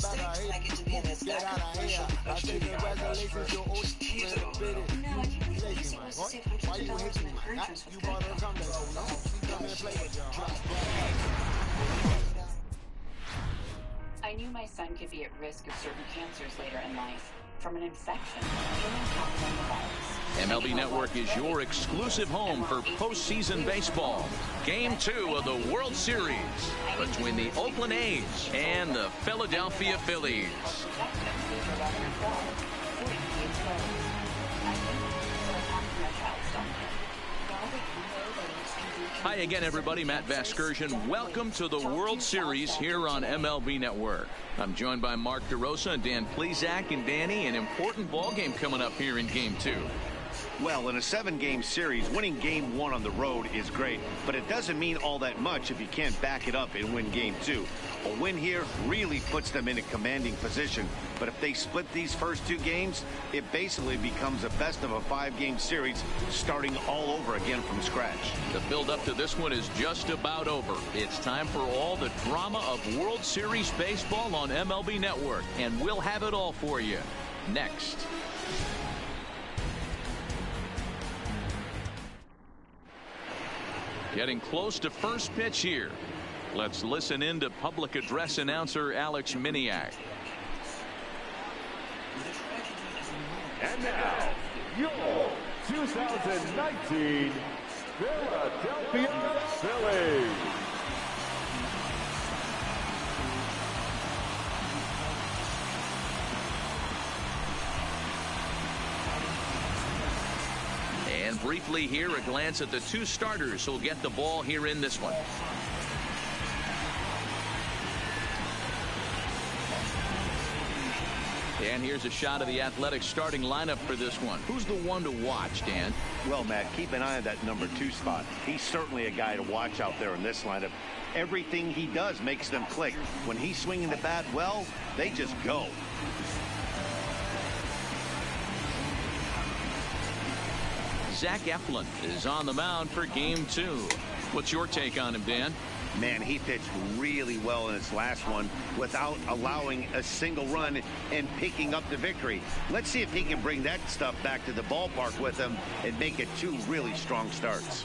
mistakes make it to be in this that controversial extreme yard for years ago. Now I can't wait to listen to see $100 for my encouragements with good I knew my son could be at risk of certain cancers later in life, from an infection, MLB Network is your exclusive home for postseason baseball. Game 2 of the World Series between the Oakland A's and the Philadelphia Phillies. Hi again, everybody. Matt Vasgersian. Welcome to the World Series here on MLB Network. I'm joined by Mark DeRosa and Dan Plesac. And Danny, an important ball game coming up here in Game 2. Well, in a 7-game series, winning Game 1 on the road is great, but it doesn't mean all that much if you can't back it up and win Game 2. A win here really puts them in a commanding position, but if they split these first 2 games, it basically becomes a best of a 5-game series starting all over again from scratch. The build-up to this one is just about over. It's time for all the drama of World Series baseball on MLB Network, and we'll have it all for you next. Getting close to first pitch here. Let's listen in to public address announcer Alex Miniak. And now, your 2019 Philadelphia Phillies. And briefly here, a glance at the 2 starters who'll get the ball here in this one. And here's a shot of the Athletics starting lineup for this one. Who's the one to watch, Dan? Well, Matt, keep an eye on that number 2 spot. He's certainly a guy to watch out there in this lineup. Everything he does makes them click. When he's swinging the bat well, they just go. Zach Eflin is on the mound for Game 2. What's your take on him, Dan? Man, he pitched really well in his last one without allowing a single run and picking up the victory. Let's see if he can bring that stuff back to the ballpark with him and make it 2 really strong starts.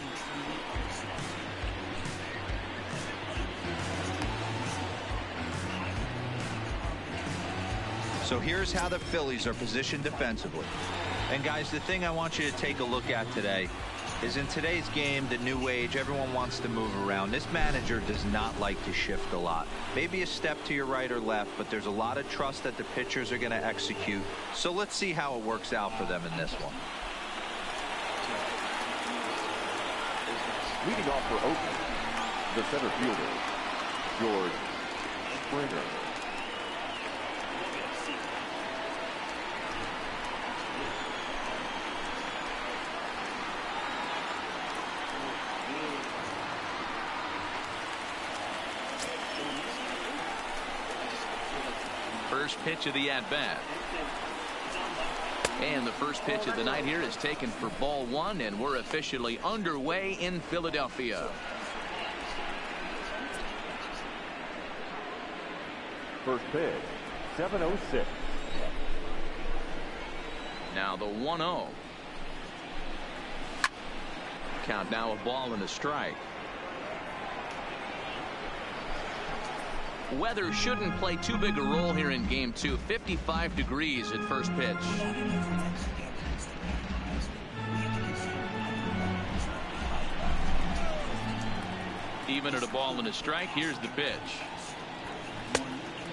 So here's how the Phillies are positioned defensively. And guys, the thing I want you to take a look at today is in today's game, the new age, everyone wants to move around. This manager does not like to shift a lot. Maybe a step to your right or left, but there's a lot of trust that the pitchers are going to execute. So let's see how it works out for them in this one. Leading off for Oakland, the center fielder, George Springer. First pitch of the at-bat. And the first pitch of the night here is taken for ball 1, and we're officially underway in Philadelphia. First pitch, 7:06. Now the 1-0. Count now a ball and a strike. Weather shouldn't play too big a role here in Game 2. 55 degrees at first pitch. Even at a ball and a strike, here's the pitch.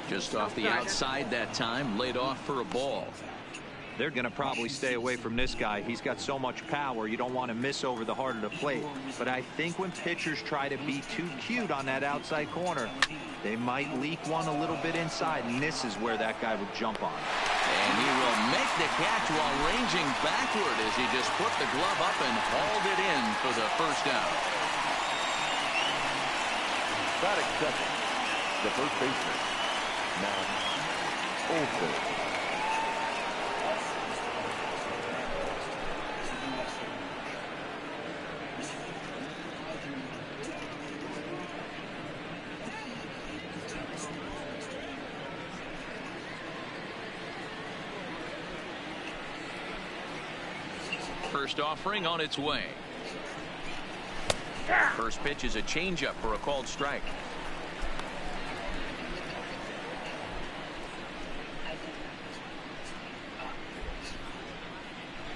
Just off the outside that time, laid off for a ball. They're going to probably stay away from this guy. He's got so much power, you don't want to miss over the heart of the plate. But I think when pitchers try to be too cute on that outside corner, they might leak one a little bit inside, and this is where that guy would jump on. And he will make the catch while ranging backward as he just put the glove up and hauled it in for the first out. Batting second, the first baseman, Matt Olson. first offering on its way. First pitch is a changeup for a called strike.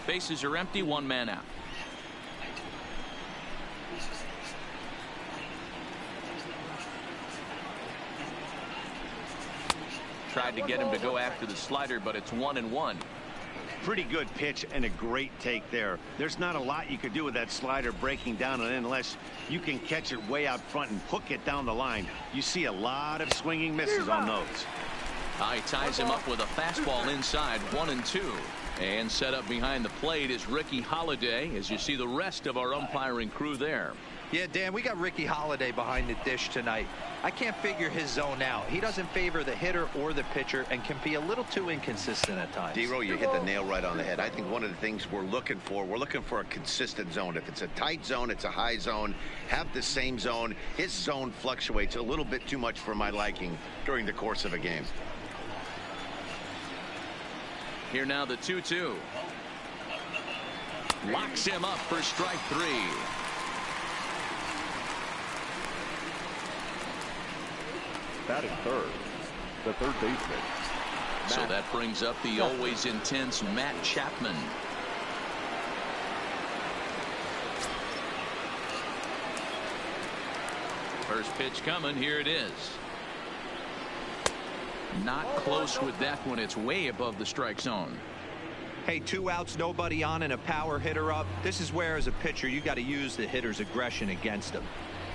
Bases are empty, one man out. Tried to get him to go after the slider, but it's 1-1. Pretty good pitch and a great take there. There's not a lot you could do with that slider breaking down and unless you can catch it way out front and hook it down the line. You see a lot of swinging misses on those. He ties him up with a fastball inside, 1-2. And set up behind the plate is Ricky Holiday, as you see the rest of our umpiring crew there. Yeah, Dan, we got Ricky Holiday behind the dish tonight. I can't figure his zone out. He doesn't favor the hitter or the pitcher and can be a little too inconsistent at times. D-Row, you hit the nail right on the head. I think one of the things we're looking for a consistent zone. If it's a tight zone, it's a high zone. Have the same zone. His zone fluctuates a little bit too much for my liking during the course of a game. Here now the 2-2. Locks him up for strike 3. Batting third, the third baseman. So that brings up the always intense Matt Chapman. First pitch coming. Here it is. Not close with that one. It's way above the strike zone. Hey, 2 outs, nobody on, and a power hitter up. This is where, as a pitcher, you got to use the hitter's aggression against him.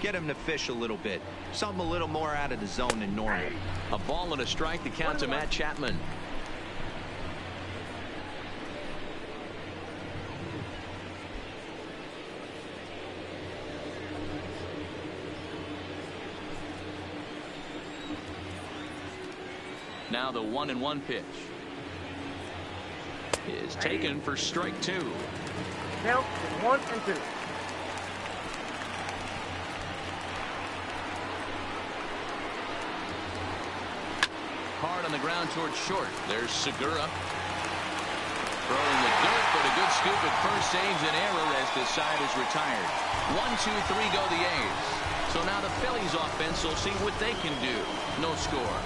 Get him to fish a little bit. Something a little more out of the zone than normal. A ball and a strike to count to Matt Chapman. Now the 1-1 pitch is taken for strike 2. Count 1-2. Hard on the ground towards short. There's Segura. Throwing the dirt, but a good scoop at first saves an error as the side is retired. 1-2-3 go the A's. So now the Phillies offense will see what they can do. No score.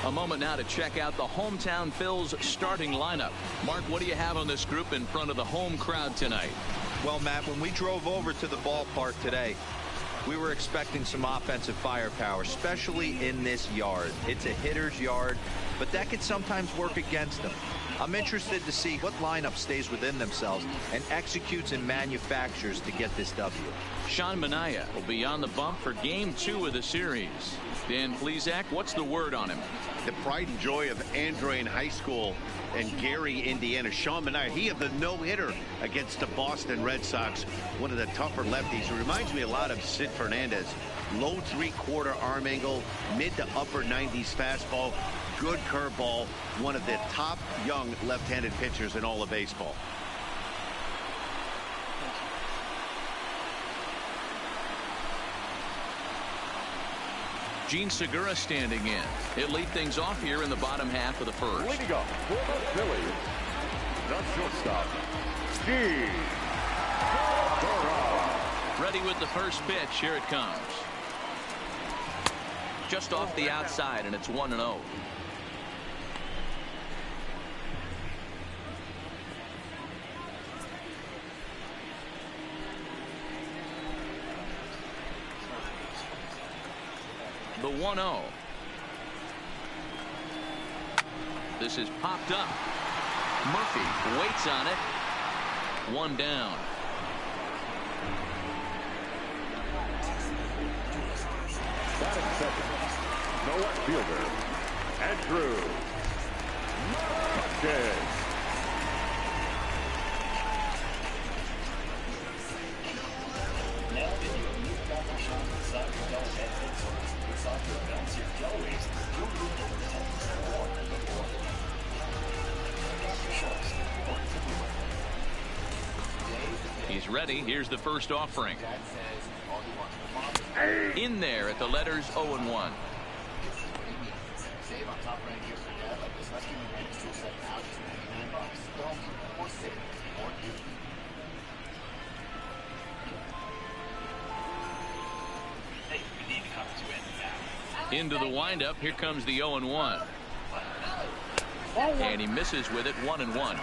A moment now to check out the hometown Phils starting lineup. Mark, what do you have on this group in front of the home crowd tonight? Well, Matt, when we drove over to the ballpark today, we were expecting some offensive firepower, especially in this yard. It's a hitter's yard, but that could sometimes work against them. I'm interested to see what lineup stays within themselves and executes and manufactures to get this W. Sean Manaea will be on the bump for Game 2 of the series. Dan Plesac, what's the word on him? The pride and joy of Andrew High School and Gary, Indiana. Sean Manaea, he had the no-hitter against the Boston Red Sox, one of the tougher lefties. He reminds me a lot of Sid Fernandez. Low three-quarter arm angle, mid to upper 90s fastball, good curveball, one of the top young left-handed pitchers in all of baseball. Gene Segura standing in. He'll lead things off here in the bottom half of the first. Leading up for the Phillies, the shortstop, Gene Segura. Ready with the first pitch. Here it comes. Just off the outside, and it's 1-0. The 1-0. This is popped up. Murphy waits on it. One down. Batting second, no outfielder, Andrew Hopkins. He's ready. Here's the first offering. In there at the letters 0-1. Dave on Top Rank here for Dad. Like this Rescue Rank tool set now, just $99. Go home or sit or do. Into the windup. Here comes the 0-1. And he misses with it, 1-1.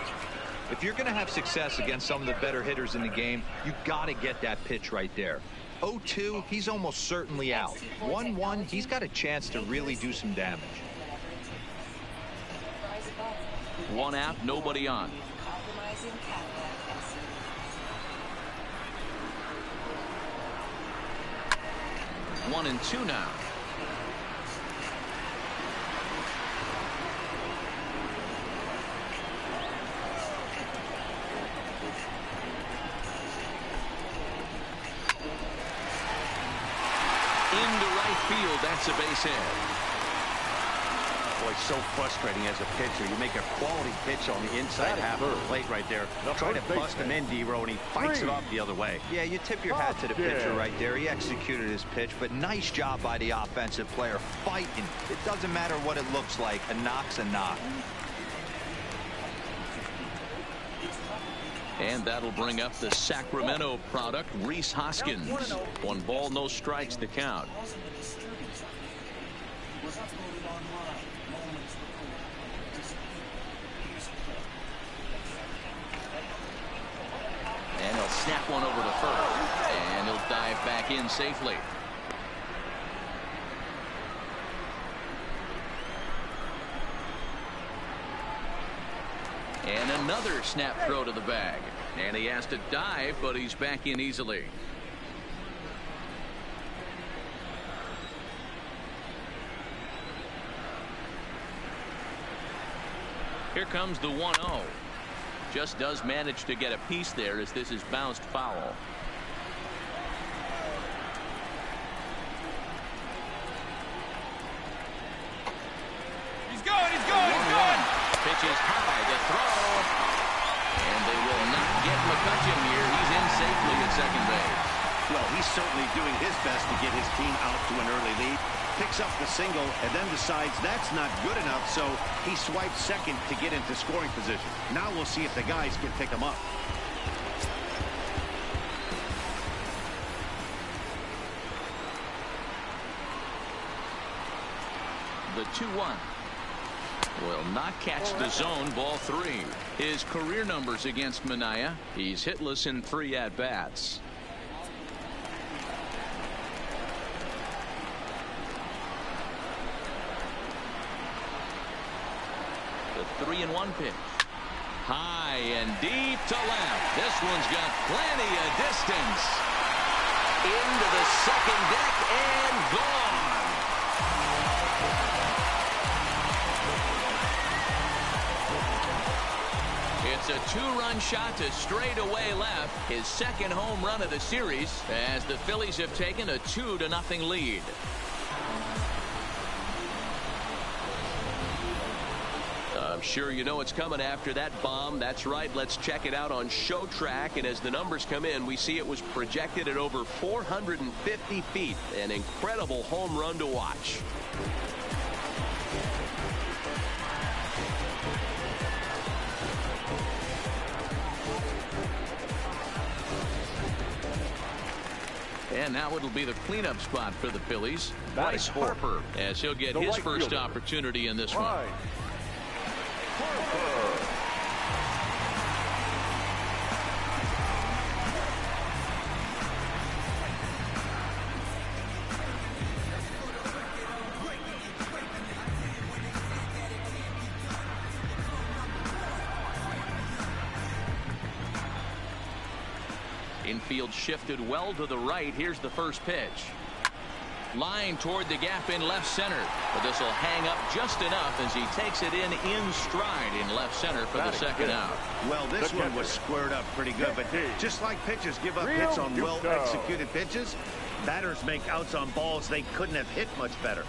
If you're going to have success against some of the better hitters in the game, you got to get that pitch right there. 0-2, he's almost certainly out. 1-1, he's got a chance to really do some damage. One out, nobody on. 1-2 now. Into right field, that's a base hit. Boy, so frustrating as a pitcher. You make a quality pitch on the inside half of the plate right there. Try to bust him in, D-Row, and he fights it off the other way. Yeah, you tip your hat to the pitcher right there. He executed his pitch, but nice job by the offensive player fighting. It doesn't matter what it looks like. A knock's a knock. And that'll bring up the Sacramento product, Rhys Hoskins. 1 ball, no strikes to count. And he'll snap one over to first. And he'll dive back in safely. And another snap throw to the bag. And he has to dive, but he's back in easily. Here comes the 1-0. Just does manage to get a piece there as this is bounced foul. He's going, he's going, he's going! Pitches high, the throw. And they will not get McCutcheon here. He's in safely at second base. Well, he's certainly doing his best to get his team out to an early lead. Picks up the single and then decides that's not good enough, so he swipes second to get into scoring position. Now we'll see if the guys can pick him up. The 2-1 will not catch the zone. Ball 3. His career numbers against Minaya. He's hitless in 3 at-bats. The 3-1 pitch. High and deep to left. This one's got plenty of distance. Into the second deck and gone. It's a 2-run shot to straightaway left. His second home run of the series as the Phillies have taken a 2-0 lead. I'm sure you know what's coming after that bomb. That's right. Let's check it out on Show Track. And as the numbers come in, we see it was projected at over 450 feet. An incredible home run to watch. And now it'll be the cleanup spot for the Phillies. Bryce Harper, as he'll get his first opportunity in this one. Infield shifted well to the right. Here's the first pitch. Line toward the gap in left center. But this will hang up just enough as he takes it in stride in left center for the second out. Well, this one was squared up pretty good, but just like pitchers give up hits on well-executed pitches, batters make outs on balls they couldn't have hit much better.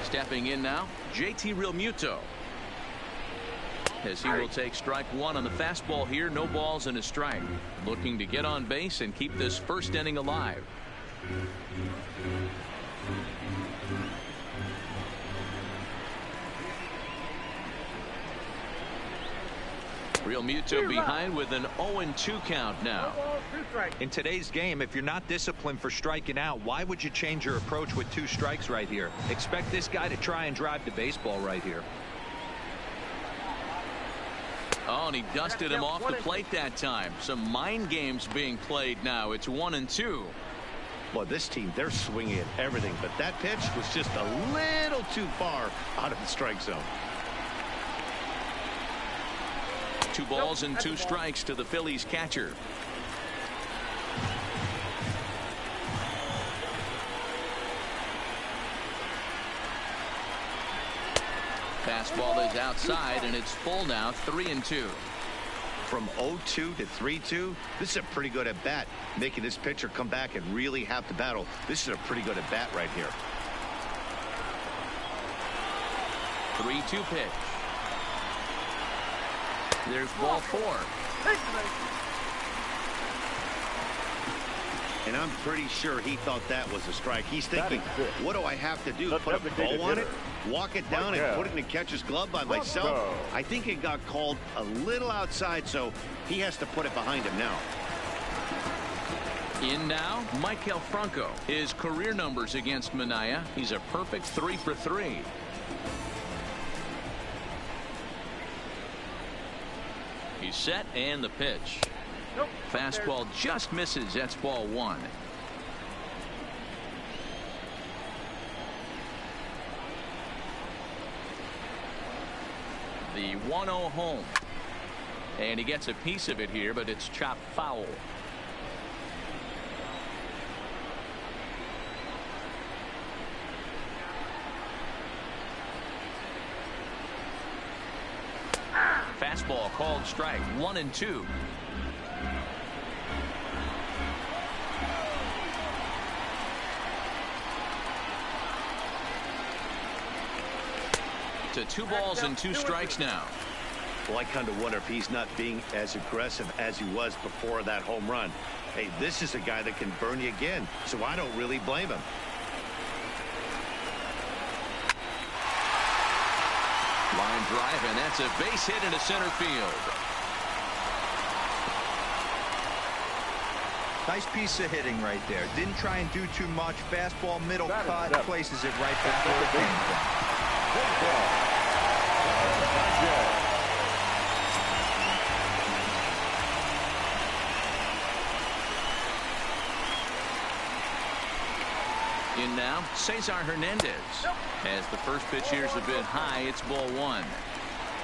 Stepping in now, JT Realmuto. as he will take strike one on the fastball here. No balls and a strike. Looking to get on base and keep this first inning alive. Real Muto behind with an 0-2 count now. In today's game, if you're not disciplined for striking out, why would you change your approach with 2 strikes right here? Expect this guy to try and drive the baseball right here. Oh, and he dusted him off the plate that time. Some mind games being played now. It's 1-2. Well, this team, they're swinging at everything, but that pitch was just a little too far out of the strike zone. 2 balls and 2 strikes to the Phillies catcher. Fastball is outside, and it's full now. 3-2. From 0-2 to 3-2, this is a pretty good at bat. Making this pitcher come back and really have to battle. This is a pretty good at bat right here. 3-2 pitch. There's ball 4. And I'm pretty sure he thought that was a strike. He's thinking, what do I have to do? Put a bow on it? Walk it down and put it in the catcher's glove by myself? I think it got called a little outside, so he has to put it behind him now. In now, Maikel Franco. His career numbers against Minaya. He's a perfect 3 for 3. He's set, and the pitch. Fastball just misses. That's ball 1. The 1-0 home. And he gets a piece of it here, but it's chopped foul. Fastball called strike. 1-2. To 2 balls and 2 strikes now. Well, I kind of wonder if he's not being as aggressive as he was before that home run. Hey, this is a guy that can burn you again, so I don't really blame him. Line drive, and that's a base hit into center field. Nice piece of hitting right there. Didn't try and do too much. Fastball, middle cut, places it right back where it came from. In now, Cesar Hernandez. As the first pitch here is a bit high, it's ball 1.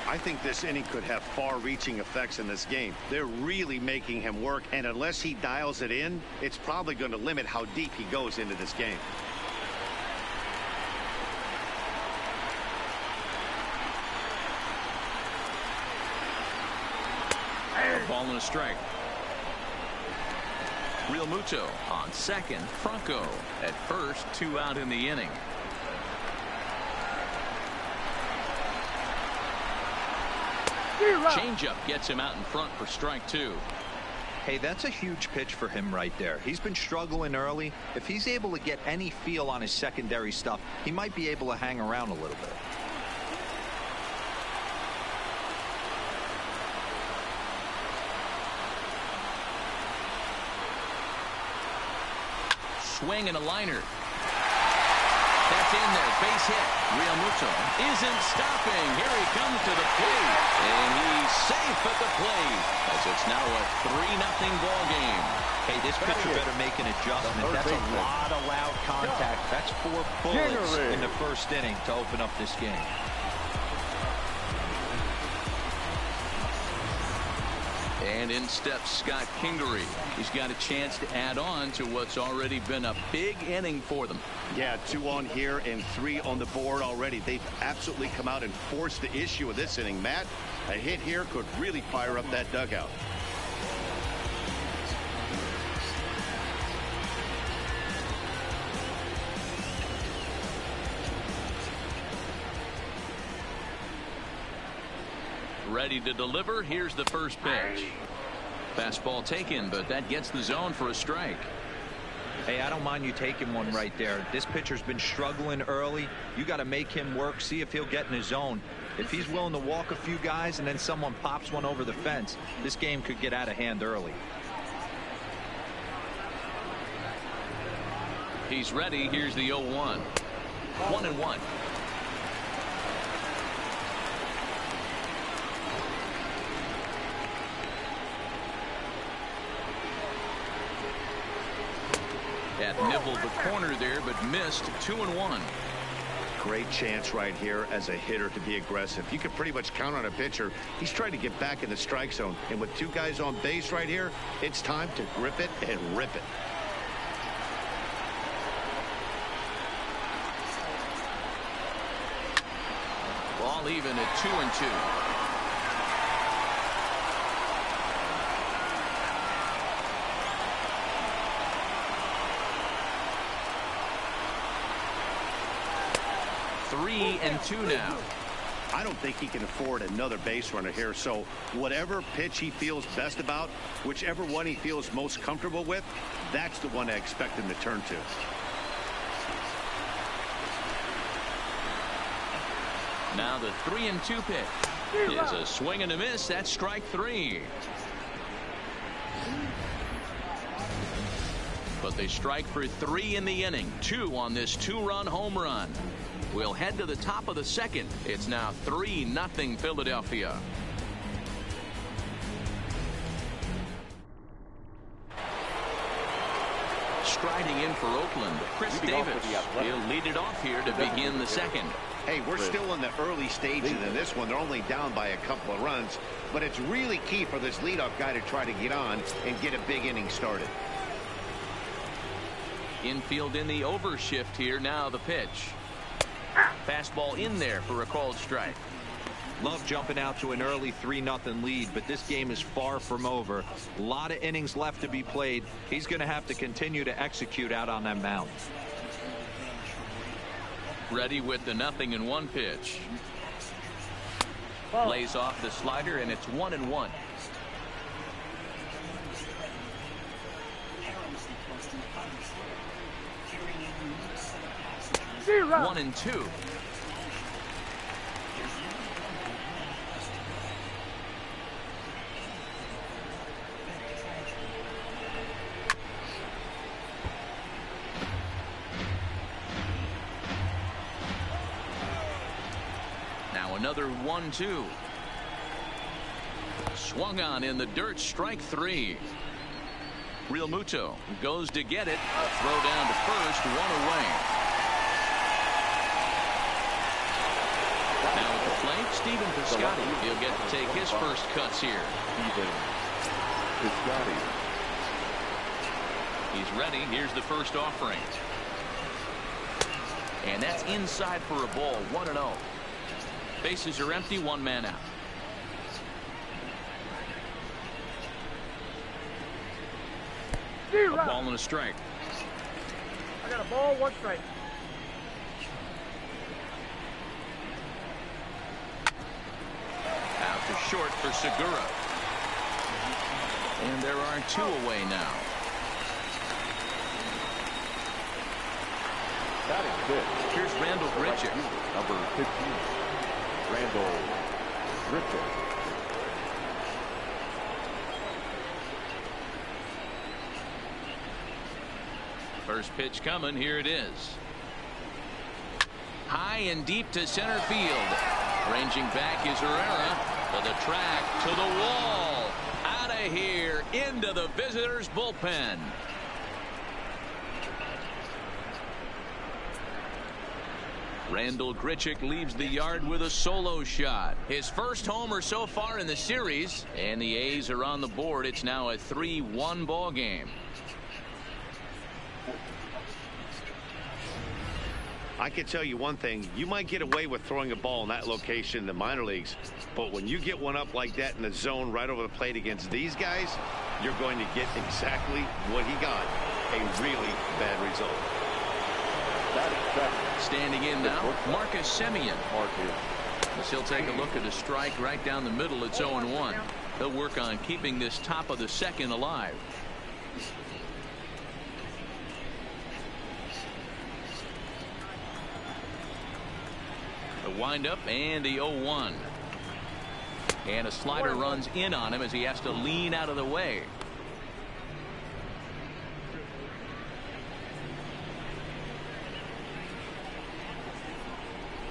I think this inning could have far-reaching effects in this game. They're really making him work, and unless he dials it in, it's probably going to limit how deep he goes into this game. A ball and a strike. Real Muto on second. Franco at first. 2 out in the inning. Changeup gets him out in front for strike 2. Hey, that's a huge pitch for him right there. He's been struggling early. If he's able to get any feel on his secondary stuff, he might be able to hang around a little bit. Swing and a liner. That's in there. Base hit. Real Muto isn't stopping. Here he comes to the plate. And he's safe at the plate as it's now a 3-0 ball game. Hey, this pitcher better make an adjustment. That's a lot of loud contact. That's 4 bullets in the first inning to open up this game. And in steps Scott Kingery. He's got a chance to add on to what's already been a big inning for them. Yeah, 2 on here and 3 on the board already. They've absolutely come out and forced the issue of this inning. Matt, a hit here could really fire up that dugout. Ready to deliver. Here's the first pitch. Fastball taken, but that gets the zone for a strike. Hey, I don't mind you taking one right there. This pitcher's been struggling early. You got to make him work, see if he'll get in his zone. If he's willing to walk a few guys and then someone pops one over the fence, this game could get out of hand early. He's ready. Here's the 0-1. 1-1. That nibbled the corner there, but missed. 2-1. Great chance right here as a hitter to be aggressive. You can pretty much count on a pitcher. He's trying to get back in the strike zone. And with 2 guys on base right here, it's time to grip it and rip it. Ball even at 2-2. Three and 2 now. I don't think he can afford another base runner here. So whatever pitch he feels best about, whichever one he feels most comfortable with, that's the one I expect him to turn to. Now the 3-2 pitch is a swing and a miss. That's strike 3. But they strike for 3 in the inning. 2 on this 2-run home run. We'll head to the top of the second. It's now 3-0 Philadelphia. Striding in for Oakland, Chris Davis. He'll lead it off here to begin the second. Hey, we're still in the early stages in this one. They're only down by a couple of runs, but it's really key for this leadoff guy to try to get on and get a big inning started. Infield in the overshift here. Now the pitch. Fastball in there for a called strike. Love jumping out to an early 3-0 lead, but this game is far from over. A lot of innings left to be played. He's going to have to continue to execute out on that mound. Ready with the 0-1 pitch. Lays off the slider, and it's 1-1. 1-2. Now another 1-2. Swung on in the dirt. Strike 3. Real Muto goes to get it. Throw down to first. 1 away. Now at the plate, Stephen Piscotty. He'll get to take his first cuts here. Piscotty. He's ready. Here's the first offering. And that's inside for a ball. 1-0. Bases are empty. 1 man out. A ball and a strike. I got a ball, 1 strike. Out to short for Segura. And there are 2 away now. Batting fifth. Here's Randall Grichuk. Number 15. Randall Grichuk. First pitch coming. Here it is. High and deep to center field. Ranging back is Herrera. To the track, to the wall. Out of here, into the visitors' bullpen. Randall Grichuk leaves the yard with a solo shot. His first homer so far in the series. And the A's are on the board. It's now a 3-1 ball game. I can tell you one thing. You might get away with throwing a ball in that location in the minor leagues, but when you get one up like that in the zone right over the plate against these guys, you're going to get exactly what he got. A really bad result. Standing in now, Marcus Semien. As he'll take a look at a strike right down the middle. It's 0-1. They'll work on keeping this top of the second alive. The windup and the 0-1. And a slider runs in on him as he has to lean out of the way.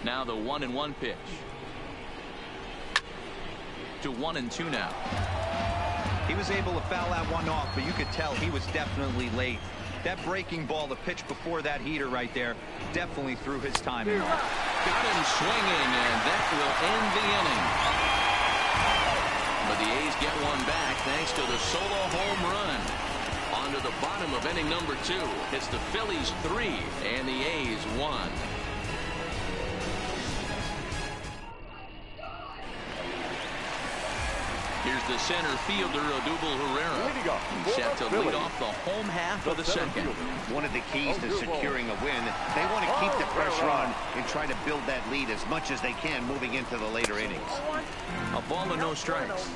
Now the 1-1 pitch. To 1-2 now. He was able to foul that one off, but you could tell he was definitely late. That breaking ball, the pitch before that heater right there, definitely threw his timing off. Got him swinging, and that will end the inning. But the A's get one back thanks to the solo home run. On to the bottom of inning number 2. It's the Phillies 3 and the A's 1. Here's the center fielder, Odubel Herrera. He's set to lead off the home half of the second. One of the keys to securing a win, they want to keep the pressure on and try to build that lead as much as they can moving into the later innings. A ball and no strikes.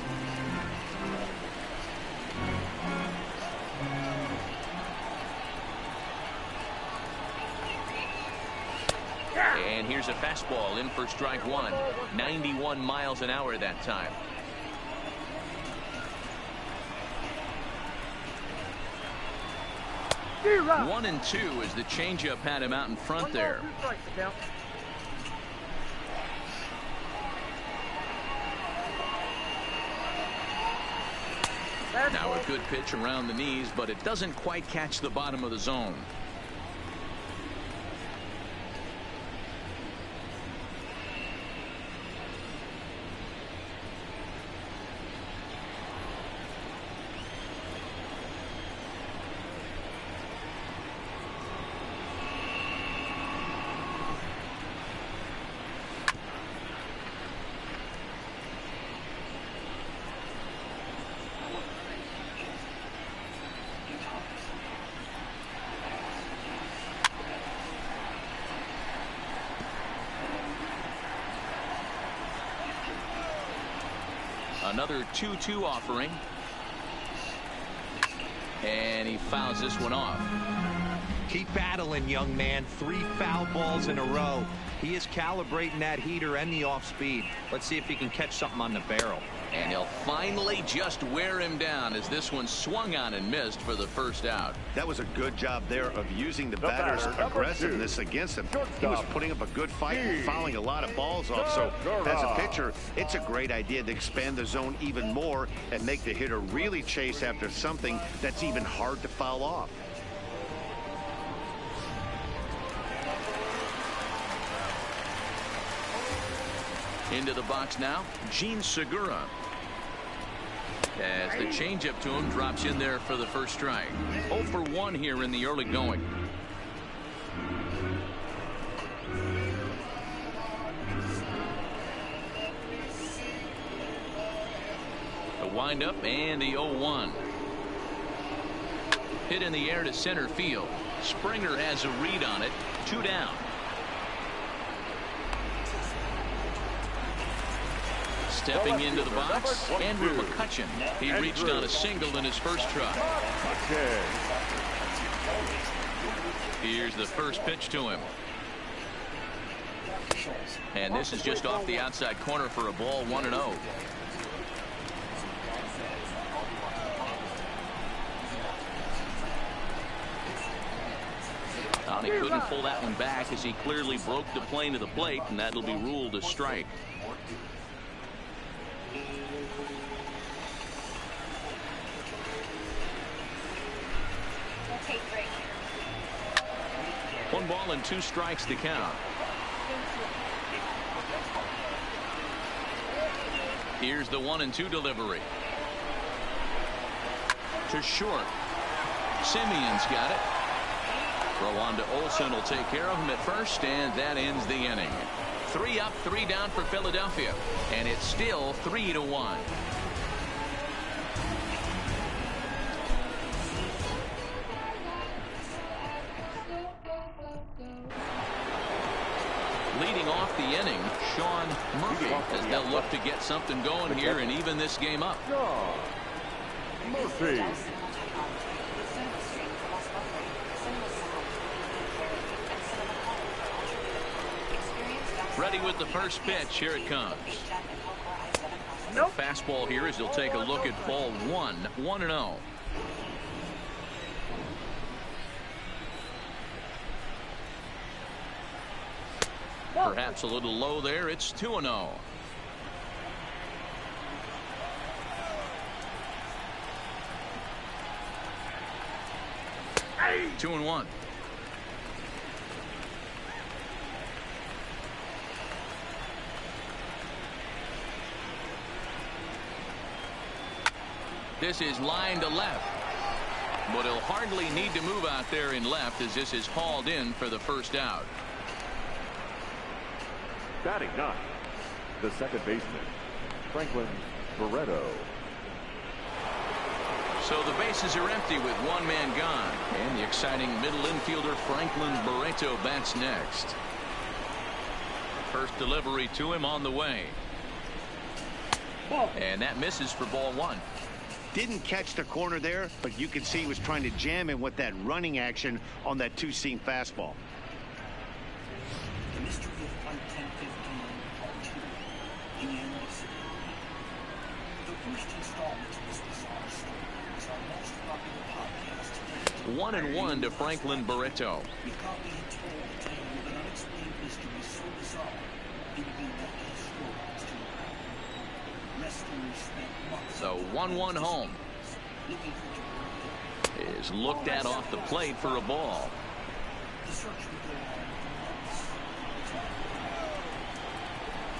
And here's a fastball in for strike 1. 91 miles an hour that time. One and 2 as the changeup had him out in front there. Now a good pitch around the knees, but it doesn't quite catch the bottom of the zone. Another 2-2 offering. And he fouls this one off. Keep battling, young man. 3 foul balls in a row. He is calibrating that heater and the off speed. Let's see if he can catch something on the barrel. And he'll finally just wear him down as this one swung on and missed for the first out. That was a good job there of using the batter's aggressiveness against him. He was putting up a good fight and fouling a lot of balls off. So as a pitcher, it's a great idea to expand the zone even more and make the hitter really chase after something that's even hard to foul off. Into the box now, Gene Segura. As the changeup to him drops in there for the first strike. 0 for 1 here in the early going. The windup and the 0-1. Hit in the air to center field. Springer has a read on it. 2 down. Stepping into the box, Andrew McCutcheon. He reached on a single in his first try. Here's the first pitch to him. And this is just off the outside corner for a ball, 1-0. He couldn't pull that one back as he clearly broke the plane of the plate, and that'll be ruled a strike. One ball and 2 strikes to count. Here's the 1-2 delivery. To short. Simeon's got it. Throw on to Olsen will take care of him at first, and that ends the inning. 3 up, 3 down for Philadelphia, and it's still 3-1. Leading off the inning, Sean Murphy, as they'll look to get something going here and even this game up. Sean Murphy. Ready with the first pitch. Here it comes. Nope. Fastball here as he'll take a look at ball one. 1-0. Perhaps a little low there. It's 2-0. Hey. 2-1. This is line to left. But he'll hardly need to move out there in left as this is hauled in for the first out. Batting ninth, the second baseman, Franklin Barreto. So the bases are empty with one man gone. And the exciting middle infielder Franklin Barreto bats next. First delivery to him on the way. And that misses for ball one. Didn't catch the corner there, but you can see he was trying to jam him with that running action on that two-seam fastball. The mystery of Flight 1015, Part 2, The End of Security. The first installment of this bizarre story is our most popular podcast to date. 1-1 to Franklin Barreto. We thought we had told a tale of an unexplained mystery so bizarre, it would be left as stories to unravel. Rescuers spent months. So 1-1 home. Looking for Barreto. Is looked at off the plate for a ball. The search would go on for months.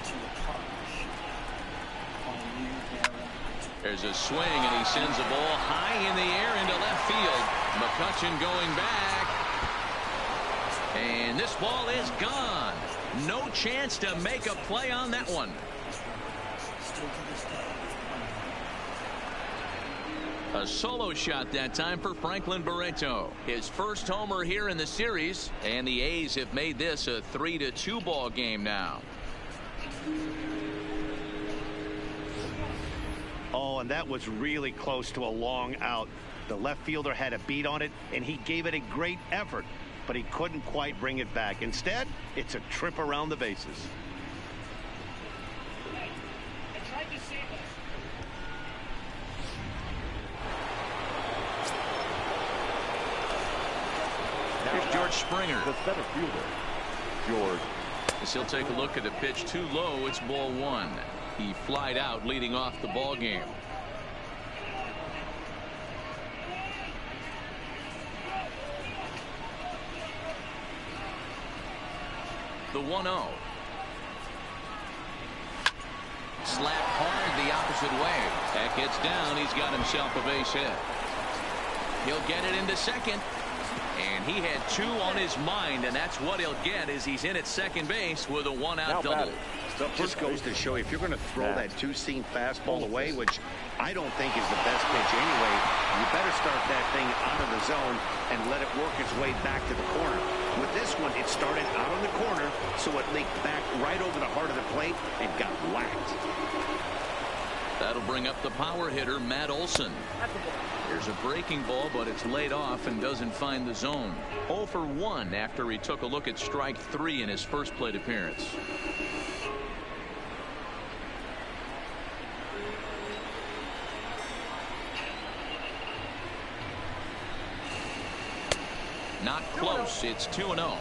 To accomplish on a near barren. There's a swing and he sends a ball high in the air into left field. McCutchen going back. And this ball is gone. No chance to make a play on that one. Still to this day. A solo shot that time for Franklin Barreto. His first homer here in the series, and the A's have made this a 3-2 ball game now. Oh, and that was really close to a long out. The left fielder had a beat on it, and he gave it a great effort, but he couldn't quite bring it back. Instead, it's a trip around the bases. Here's George Springer. The center fielder, George. As he'll take a look at the pitch too low, it's ball one. He flied out leading off the ball game. The 1-0. Slap hard the opposite way. That gets down. He's got himself a base hit. He'll get it into second. And he had two on his mind, and that's what he'll get as he's in at second base with a one-out double. So it just goes to show if you're going to throw that two-seam fastball away, which I don't think is the best pitch anyway, you better start that thing out of the zone and let it work its way back to the corner. With this one, it started out on the corner, so it leaked back right over the heart of the plate and got whacked. That'll bring up the power hitter, Matt Olson. Here's a breaking ball, but it's laid off and doesn't find the zone. 0 for 1 after he took a look at strike 3 in his first plate appearance. Not close. It's 2-0.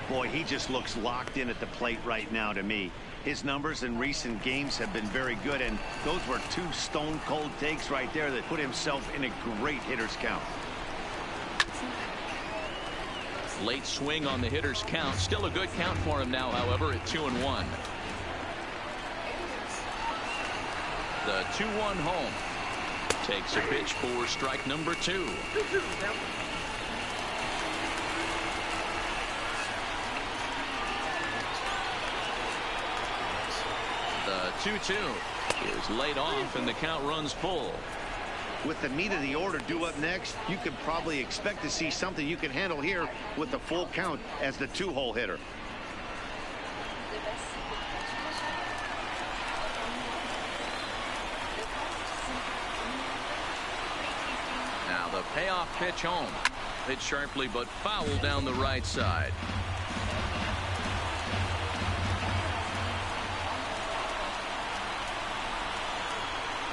Boy, he just looks locked in at the plate right now to me. His numbers in recent games have been very good, and those were two stone-cold takes right there that put himself in a great hitter's count. Late swing on the hitter's count. Still a good count for him now, however, at 2-1. The 2-1 home. Takes a pitch for strike number 2. The 2-2 is laid off and the count runs full. With the meat of the order due up next, you could probably expect to see something you can handle here with the full count as the 2-hole hitter. payoff pitch home. Hit sharply but foul down the right side.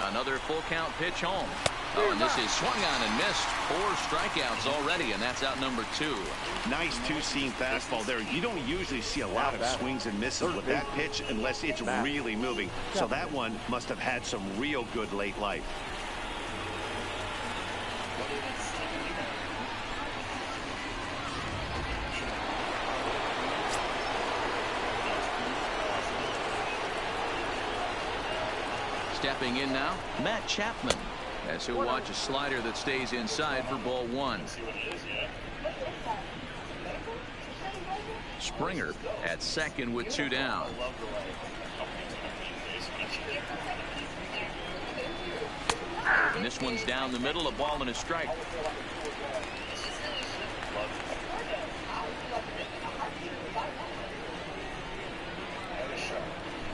Another full count pitch home. Oh, and this is swung on and missed. 4 strikeouts already, and that's out number 2. Nice two-seam fastball there. You don't usually see a lot of swings and misses with that pitch unless it's really moving. So that one must have had some real good late life. Stepping in now, Matt Chapman, as he'll watch a slider that stays inside for ball 1. Springer at second with 2 down. And this one's down the middle, a ball and a strike.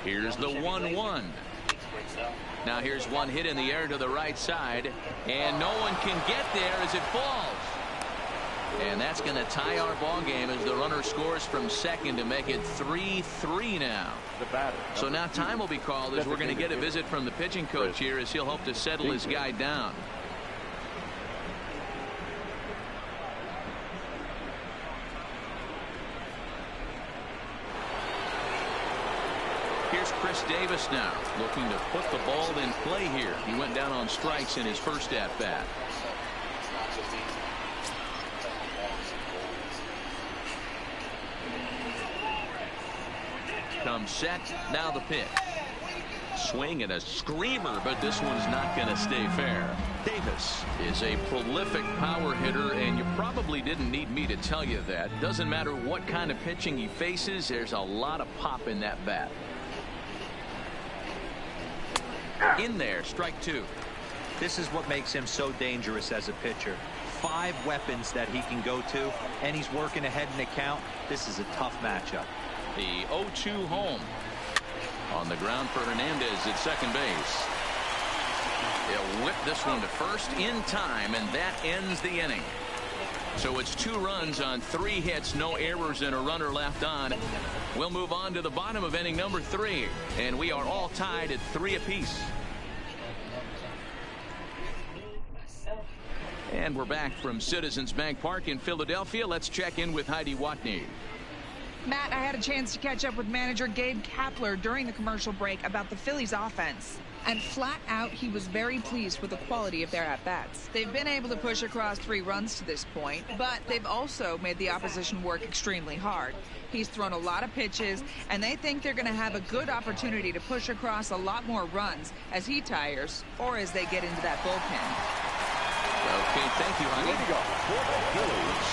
Here's the 1-1. Now here's one hit in the air to the right side, and no one can get there as it falls. And that's going to tie our ball game as the runner scores from second to make it 3-3 now. So now time will be called as we're going to get a visit from the pitching coach here as he'll hope to settle his guy down. Here's Chris Davis now, looking to put the ball in play here. He went down on strikes in his first at-bat. Comes set, now the pitch. Swing and a screamer, but this one's not going to stay fair. Davis is a prolific power hitter, and you probably didn't need me to tell you that. Doesn't matter what kind of pitching he faces, there's a lot of pop in that bat. In there, strike 2. This is what makes him so dangerous as a pitcher. 5 weapons that he can go to, and he's working ahead in the count. This is a tough matchup. The 0-2 home. On the ground for Hernandez at second base. They'll whip this one to first in time, and that ends the inning. So it's 2 runs on 3 hits, no errors, and a runner left on. We'll move on to the bottom of inning number 3, and we are all tied at 3 apiece. And we're back from Citizens Bank Park in Philadelphia. Let's check in with Heidi Watney. Matt, I had a chance to catch up with manager Gabe Kapler during the commercial break about the Phillies offense. And flat out, he was very pleased with the quality of their at-bats. They've been able to push across 3 runs to this point, but they've also made the opposition work extremely hard. He's thrown a lot of pitches, and they think they're going to have a good opportunity to push across a lot more runs as he tires or as they get into that bullpen. Okay, thank you, honey.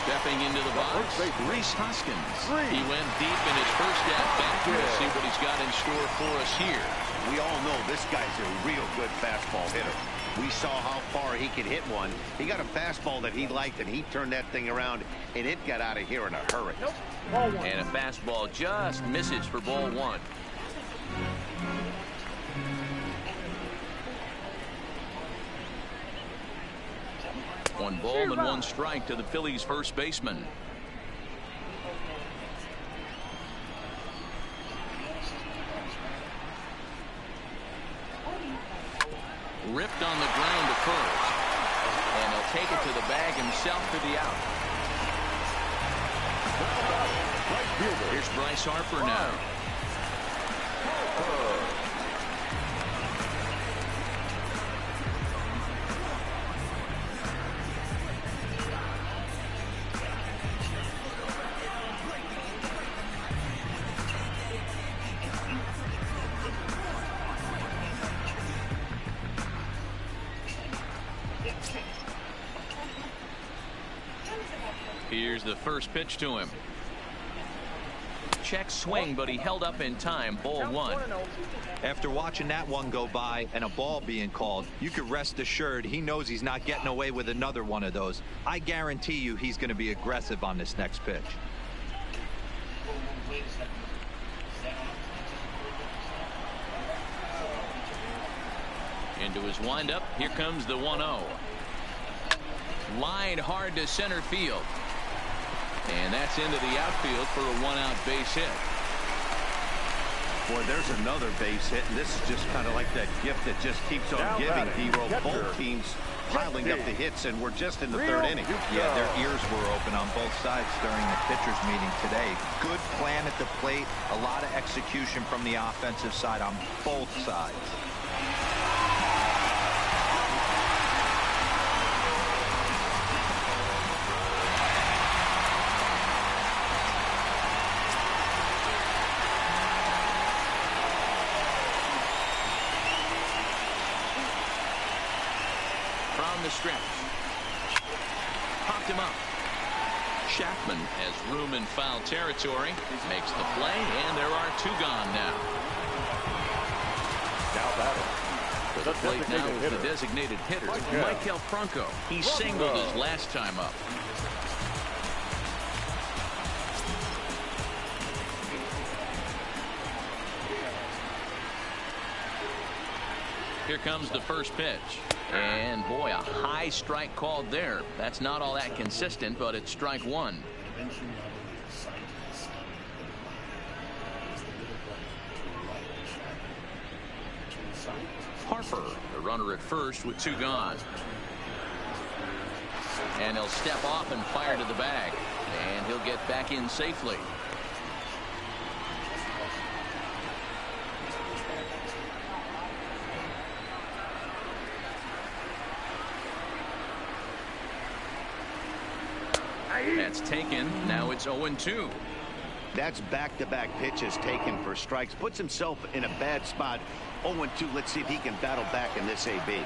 Stepping into the box, Rhys Hoskins. He went deep in his first at-bat. We'll see what he's got in store for us here. We all know this guy's a real good fastball hitter. We saw how far he could hit one. He got a fastball that he liked, and he turned that thing around, and it got out of here in a hurry. And a fastball just misses for ball 1. One ball and 1 strike to the Phillies first baseman. Ripped on the ground to first. And he'll take it to the bag himself for the out. Here's Bryce Harper now. Here's the first pitch to him. Check swing, but he held up in time. Ball 1. After watching that one go by and a ball being called, you could rest assured he knows he's not getting away with another one of those. I guarantee you he's going to be aggressive on this next pitch. Into his windup. Here comes the 1-0. Line hard to center field. And that's into the outfield for a 1-out base hit. Boy, there's another base hit, and this is just kind of like that gift that just keeps on giving, D-Roll. Both teams piling up the hits, and we're just in the third inning. Yeah, their ears were open on both sides during the pitchers meeting today. Good plan at the plate, a lot of execution from the offensive side on both sides. From the stretch. Popped him up. Chapman has room in foul territory. Makes the play, and there are 2 gone now. Now batting. To the plate now is the designated hitter, Michael Franco. He singled his last time up. Here comes the first pitch. And boy, a high strike called there. That's not all that consistent, but it's strike 1. Harper, the runner at first with 2 gone. And he'll step off and fire to the bag. And he'll get back in safely. That's taken. Now it's 0-2. That's back-to-back pitches taken for strikes. Puts himself in a bad spot. 0-2. Let's see if he can battle back in this AB.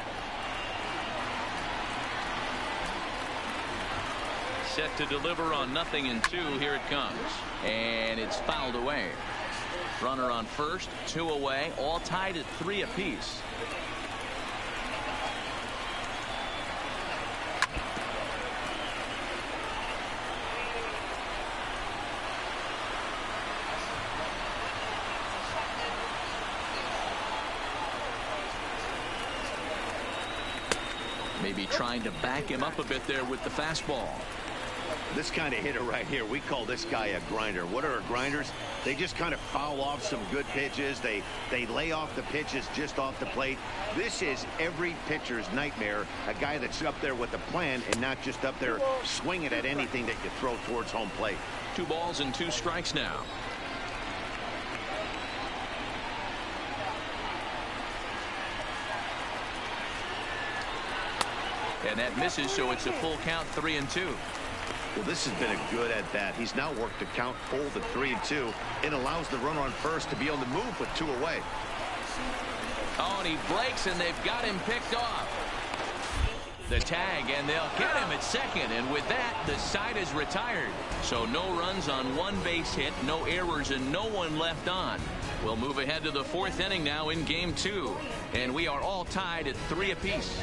Set to deliver on 0-2. Here it comes. And it's fouled away. Runner on first, 2 away, all tied at 3 apiece. Maybe trying to back him up a bit there with the fastball. This kind of hitter right here, we call this guy a grinder. What are grinders? They just kind of foul off some good pitches. They lay off the pitches just off the plate. This is every pitcher's nightmare, a guy that's up there with a plan and not just up there swinging at anything that you throw towards home plate. 2 balls and 2 strikes now. And that misses, so it's a full count, 3-2. Well, this has been a good at-bat. He's now worked the count full to 3-2. It allows the runner on first to be on the move with 2 away. Oh, and he breaks, and they've got him picked off. The tag, and they'll get him at second. And with that, the side is retired. So no runs on 1 base hit, no errors, and no one left on. We'll move ahead to the 4th inning now in Game 2. And we are all tied at 3 apiece.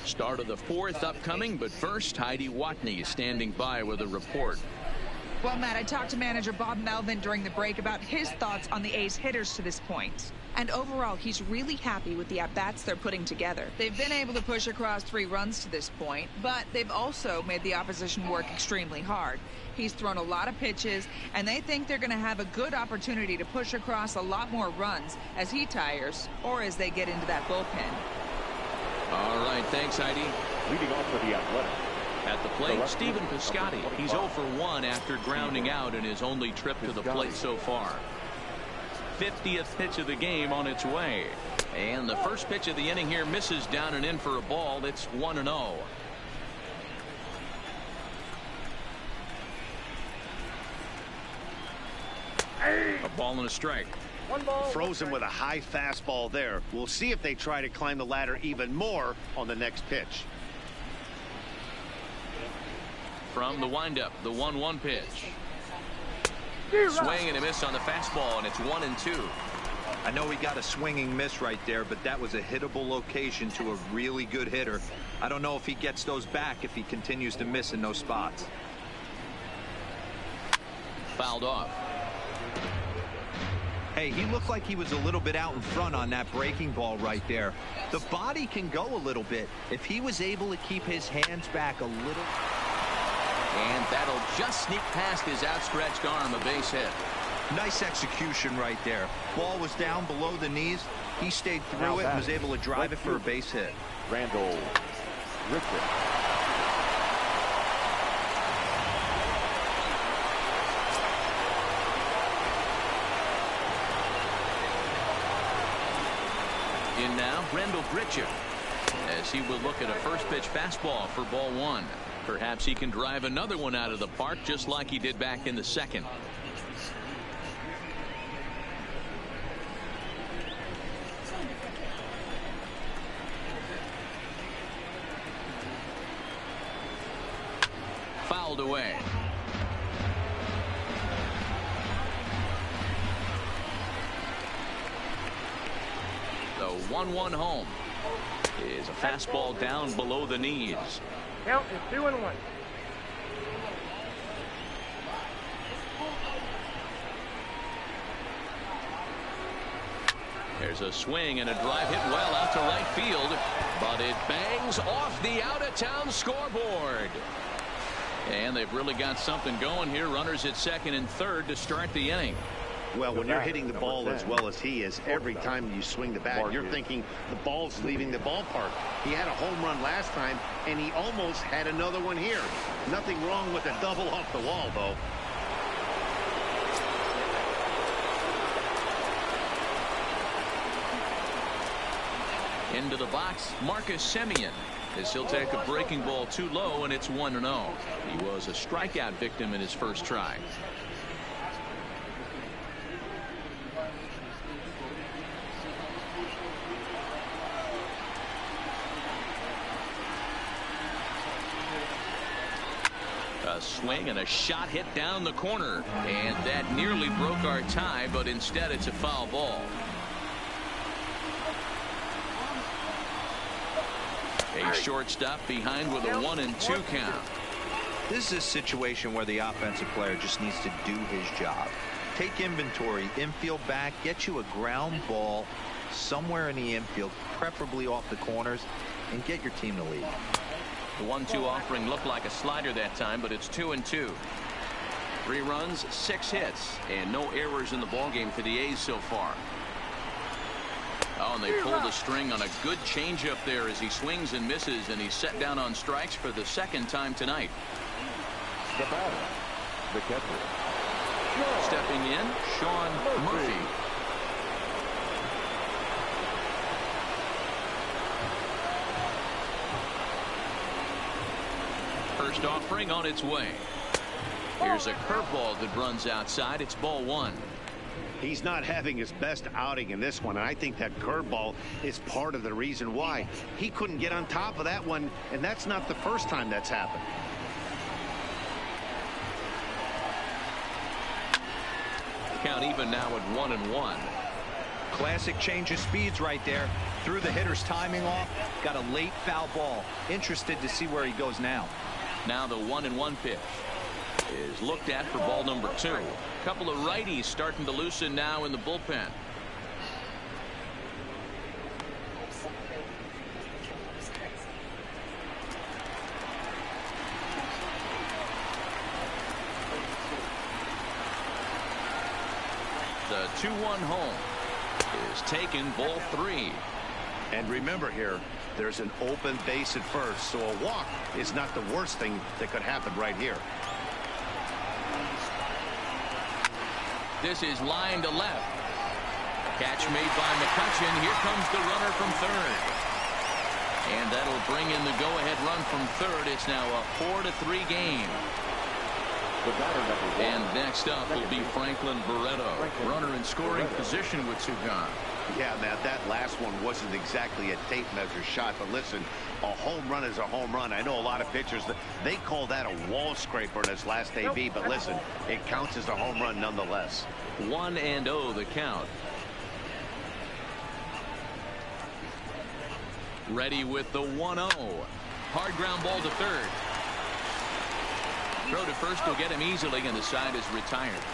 Start of the 4th upcoming, but first, Heidi Watney is standing by with a report. Well, Matt, I talked to manager Bob Melvin during the break about his thoughts on the A's hitters to this point. And overall, he's really happy with the at-bats they're putting together. They've been able to push across 3 runs to this point, but they've also made the opposition work extremely hard. He's thrown a lot of pitches, and they think they're going to have a good opportunity to push across a lot more runs as he tires or as they get into that bullpen. All right, thanks, Heidi. Leading off for the Athletic. At the plate, Stephen Piscotty. He's 0 for 1 after grounding out in his only trip to the plate so far. 50th pitch of the game on its way. And the first pitch of the inning here misses down and in for a ball. It's 1-0. A ball and a strike. Frozen with a high fastball there. We'll see if they try to climb the ladder even more on the next pitch. From the windup, the 1-1 pitch. Swing and a miss on the fastball, and it's 1-2. I know he got a swinging miss right there, but that was a hittable location to a really good hitter. I don't know if he gets those back if he continues to miss in those spots. Fouled off. Hey, he looked like he was a little bit out in front on that breaking ball right there. The body can go a little bit. If he was able to keep his hands back a little. And that'll just sneak past his outstretched arm, a base hit. Nice execution right there. Ball was down below the knees. He stayed through it and was able to drive it for a base hit. Randall Richard. In now, Randall Grichuk, as he will look at a first pitch fastball for ball one. Perhaps he can drive another one out of the park just like he did back in the second. Fouled away. The 1-1 home is a fastball down below the knees. Count is 2-1. There's a swing and a drive hit well out to right field, but it bangs off the out-of-town scoreboard. And they've really got something going here. Runners at second and third to start the inning. Well, when you're hitting the ball as well as he is, every time you swing the bat, you're thinking the ball's leaving the ballpark. He had a home run last time, and he almost had another one here. Nothing wrong with a double off the wall, though. Into the box, Marcus Semien, as he'll take a breaking ball too low, and it's 1-0. He was a strikeout victim in his first try. A swing and a shot hit down the corner, and that nearly broke our tie, but instead it's a foul ball. A shortstop behind with a 1-2 count. This is a situation where the offensive player just needs to do his job. Take inventory, infield back, get you a ground ball somewhere in the infield, preferably off the corners, and get your team to lead. The 1-2 offering looked like a slider that time, but it's 2-2. 3 runs, 6 hits, and no errors in the ballgame for the A's so far. Oh, and they pulled the string on a good changeup there as he swings and misses, and he's set down on strikes for the second time tonight. The batter, the catcher. Stepping in, Sean Murphy. First offering on its way. Here's a curveball that runs outside. It's ball 1. He's not having his best outing in this one, and I think that curveball is part of the reason why. He couldn't get on top of that one, and that's not the first time that's happened. Count even now at 1-1. Classic change of speeds right there. Threw the hitter's timing off. Got a late foul ball. Interested to see where he goes now. Now the 1-1 pitch is looked at for ball number 2. Couple of righties starting to loosen now in the bullpen. The 2-1 home is taken, ball 3. And remember here, there's an open base at first, so a walk is not the worst thing that could happen right here. This is line to left. Catch made by McCutchen. Here comes the runner from third. And that'll bring in the go-ahead run from third. It's now a 4-3 game. The batter, number 1. And next up will be Franklin Barreto. Runner in scoring position with 2 gone. Yeah, man, that last one wasn't exactly a tape measure shot, but listen, a home run is a home run. I know a lot of pitchers, they call that a wall scraper in its last AB, but listen, it counts as a home run nonetheless. 1-0 the count. Ready with the 1-0. Hard ground ball to third. Throw to first will get him easily, and the side is retired.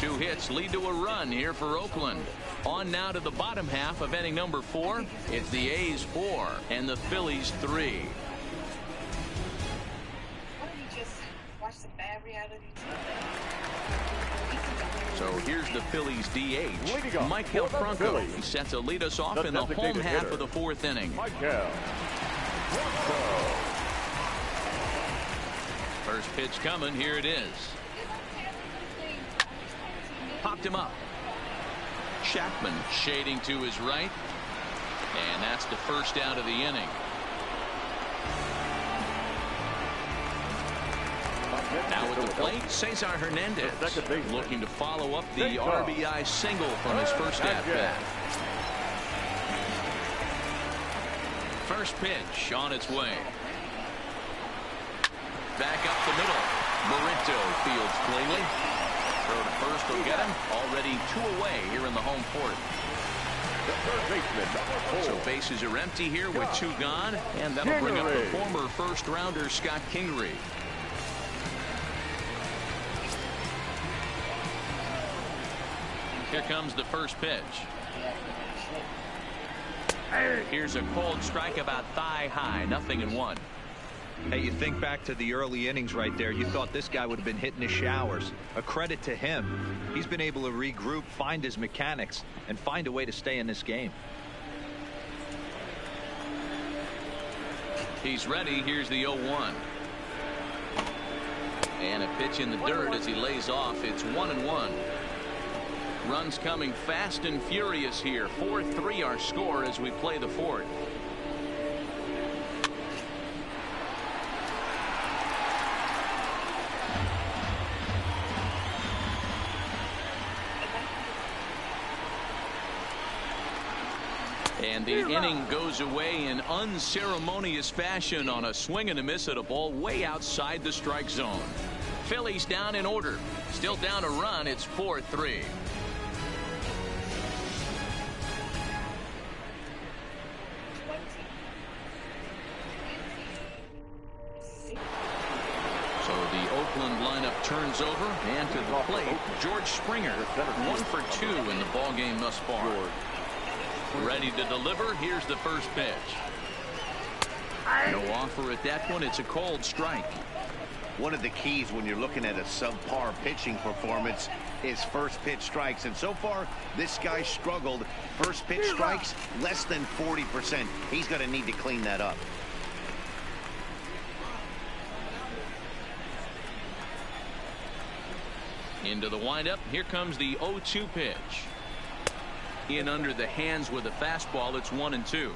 2 hits lead to a run here for Oakland. On now to the bottom half of inning number 4. It's the A's 4 and the Phillies 3. So here's the Phillies DH, Michael Franco. He set to lead us off in the home half of the 4th inning. First pitch coming. Here it is. Popped him up. Chapman shading to his right. And that's the first out of the inning. Now with the plate, Cesar Hernandez looking to follow up the RBI single from his first at-bat. First pitch on its way. Back up the middle. Barreto fields cleanly. Throw to first will get him. Already 2 away here in the home 4th. So bases are empty here with 2 gone. And that'll bring up the former first-rounder Scott Kingery. Here comes the first pitch. Here's a cold strike about thigh high. 0-1. Hey, you think back to the early innings right there. You thought this guy would have been hitting his showers. A credit to him. He's been able to regroup, find his mechanics, and find a way to stay in this game. He's ready. Here's the 0-1. And a pitch in the dirt as he lays off. It's 1-1. Runs coming fast and furious here. 4-3 our score as we play the 4th. And the inning goes away in unceremonious fashion on a swing and a miss at a ball way outside the strike zone. Phillies down in order. Still down a run. It's 4-3. So the Oakland lineup turns over, and to the plate, George Springer, 1 for 2 in the ballgame thus far. Ready to deliver. Here's the first pitch. No offer at that one. It's a cold strike. One of the keys when you're looking at a subpar pitching performance is first pitch strikes. And so far, this guy struggled. First pitch strikes, less than 40%. He's going to need to clean that up. Into the windup. Here comes the 0-2 pitch. In under the hands with a fastball. It's 1-2.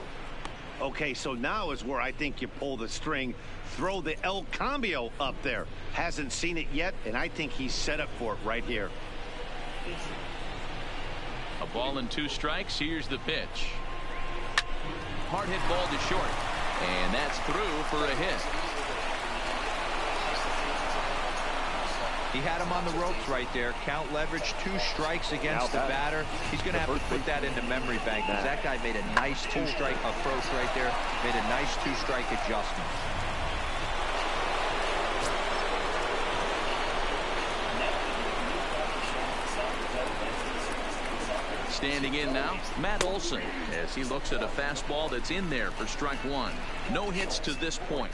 Okay, so now is where I think you pull the string. Throw the El Cambio up there. Hasn't seen it yet, and I think he's set up for it right here. A ball and 2 strikes. Here's the pitch. Hard hit ball to short. And that's through for a hit. He had him on the ropes right there. Count leverage, 2 strikes against the batter. He's going to have to put that into memory bank because that guy made a nice 2-strike approach right there. Made a nice 2-strike adjustment. Standing in now, Matt Olson, as he looks at a fastball that's in there for strike 1. No hits to this point.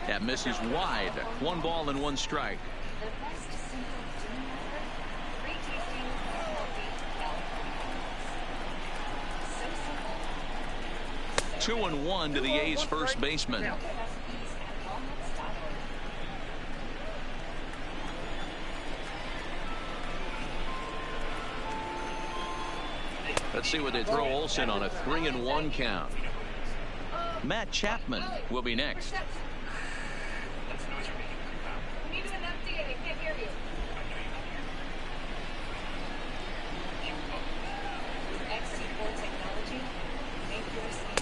That misses wide. 1 ball and 1 strike. 2-1 to the A's first baseman. Let's see what they throw Olson on a 3-1 count. Matt Chapman will be next.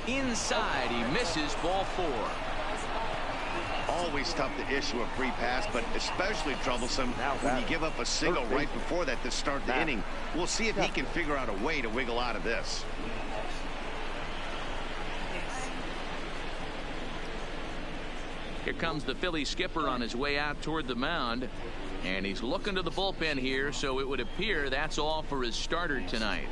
Inside, he misses, ball 4. Always tough to issue a free pass, but especially troublesome when you give up a single right before that to start the inning. We'll see if he can figure out a way to wiggle out of this. Here comes the Phillies skipper on his way out toward the mound. And he's looking to the bullpen here, so it would appear that's all for his starter tonight.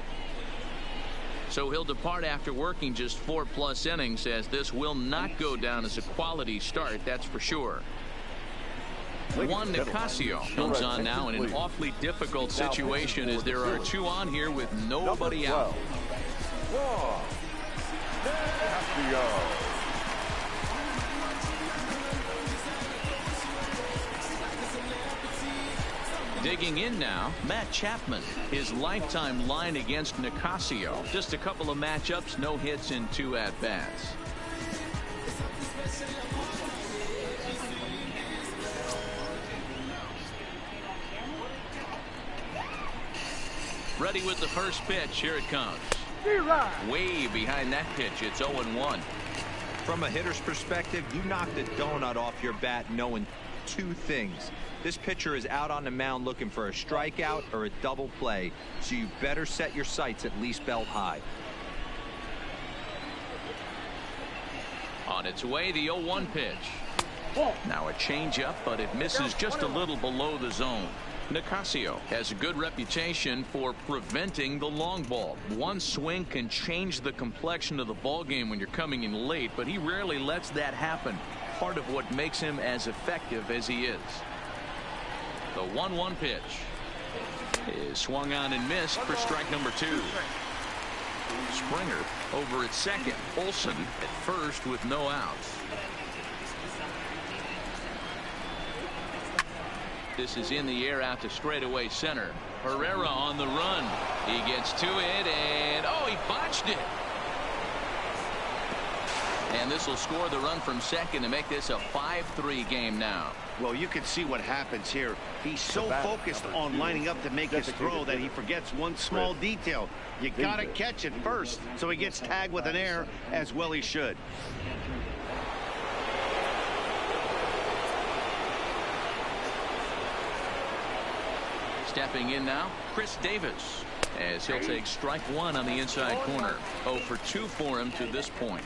So he'll depart after working just 4+ innings, as this will not go down as a quality start, that's for sure. Juan Nicasio comes on now in an awfully difficult situation, as there are 2 on here with nobody out. Digging in now, Matt Chapman. His lifetime line against Nicasio. Just a couple of matchups, no hits in 2 at-bats. Ready with the first pitch. Here it comes. Way behind that pitch. It's 0-1. From a hitter's perspective, you knocked a donut off your bat knowing 2 things. This pitcher is out on the mound looking for a strikeout or a double play, so you better set your sights at least belt high. On its way, the 0-1 pitch. Now a changeup, but it misses just a little below the zone. Nicasio has a good reputation for preventing the long ball. One swing can change the complexion of the ball game when you're coming in late, but he rarely lets that happen. Part of what makes him as effective as he is. The 1-1 pitch is swung on and missed for strike number 2. Springer over at second. Olsen at first with no outs. This is in the air out to straightaway center. Herrera on the run. He gets to it, and he botched it. And this will score the run from second to make this a 5-3 game now. Well, you can see what happens here. He's so focused on lining up to make his throw that he forgets one small detail. You got to catch it first. So he gets tagged with an error, as well he should. Stepping in now, Chris Davis, as he'll take strike 1 on the inside corner. 0 for 2 for him to this point.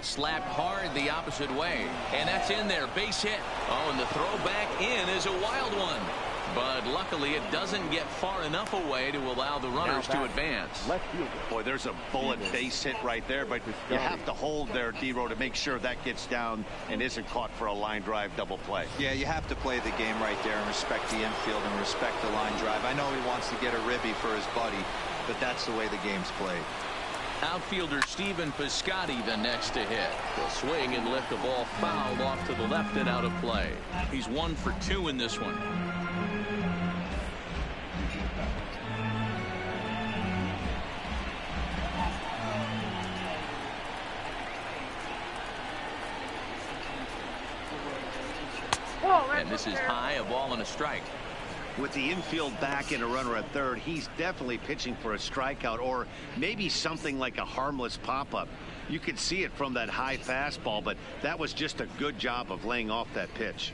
Slapped hard the opposite way, and that's in there. Base hit. And the throw back in is a wild one. But luckily it doesn't get far enough away to allow the runners to advance. Boy, there's a bullet base hit right there, but you have to hold there, D-Row, to make sure that gets down and isn't caught for a line drive double play. Yeah, you have to play the game right there and respect the infield and respect the line drive. I know he wants to get a ribby for his buddy, but that's the way the game's played. Outfielder Stephen Piscotty the next to hit. He'll swing and lift the ball fouled off to the left and out of play. He's 1 for 2 in this one. And this is high, a ball and a strike. With the infield back and a runner at third, he's definitely pitching for a strikeout or maybe something like a harmless pop-up. You could see it from that high fastball, but that was just a good job of laying off that pitch.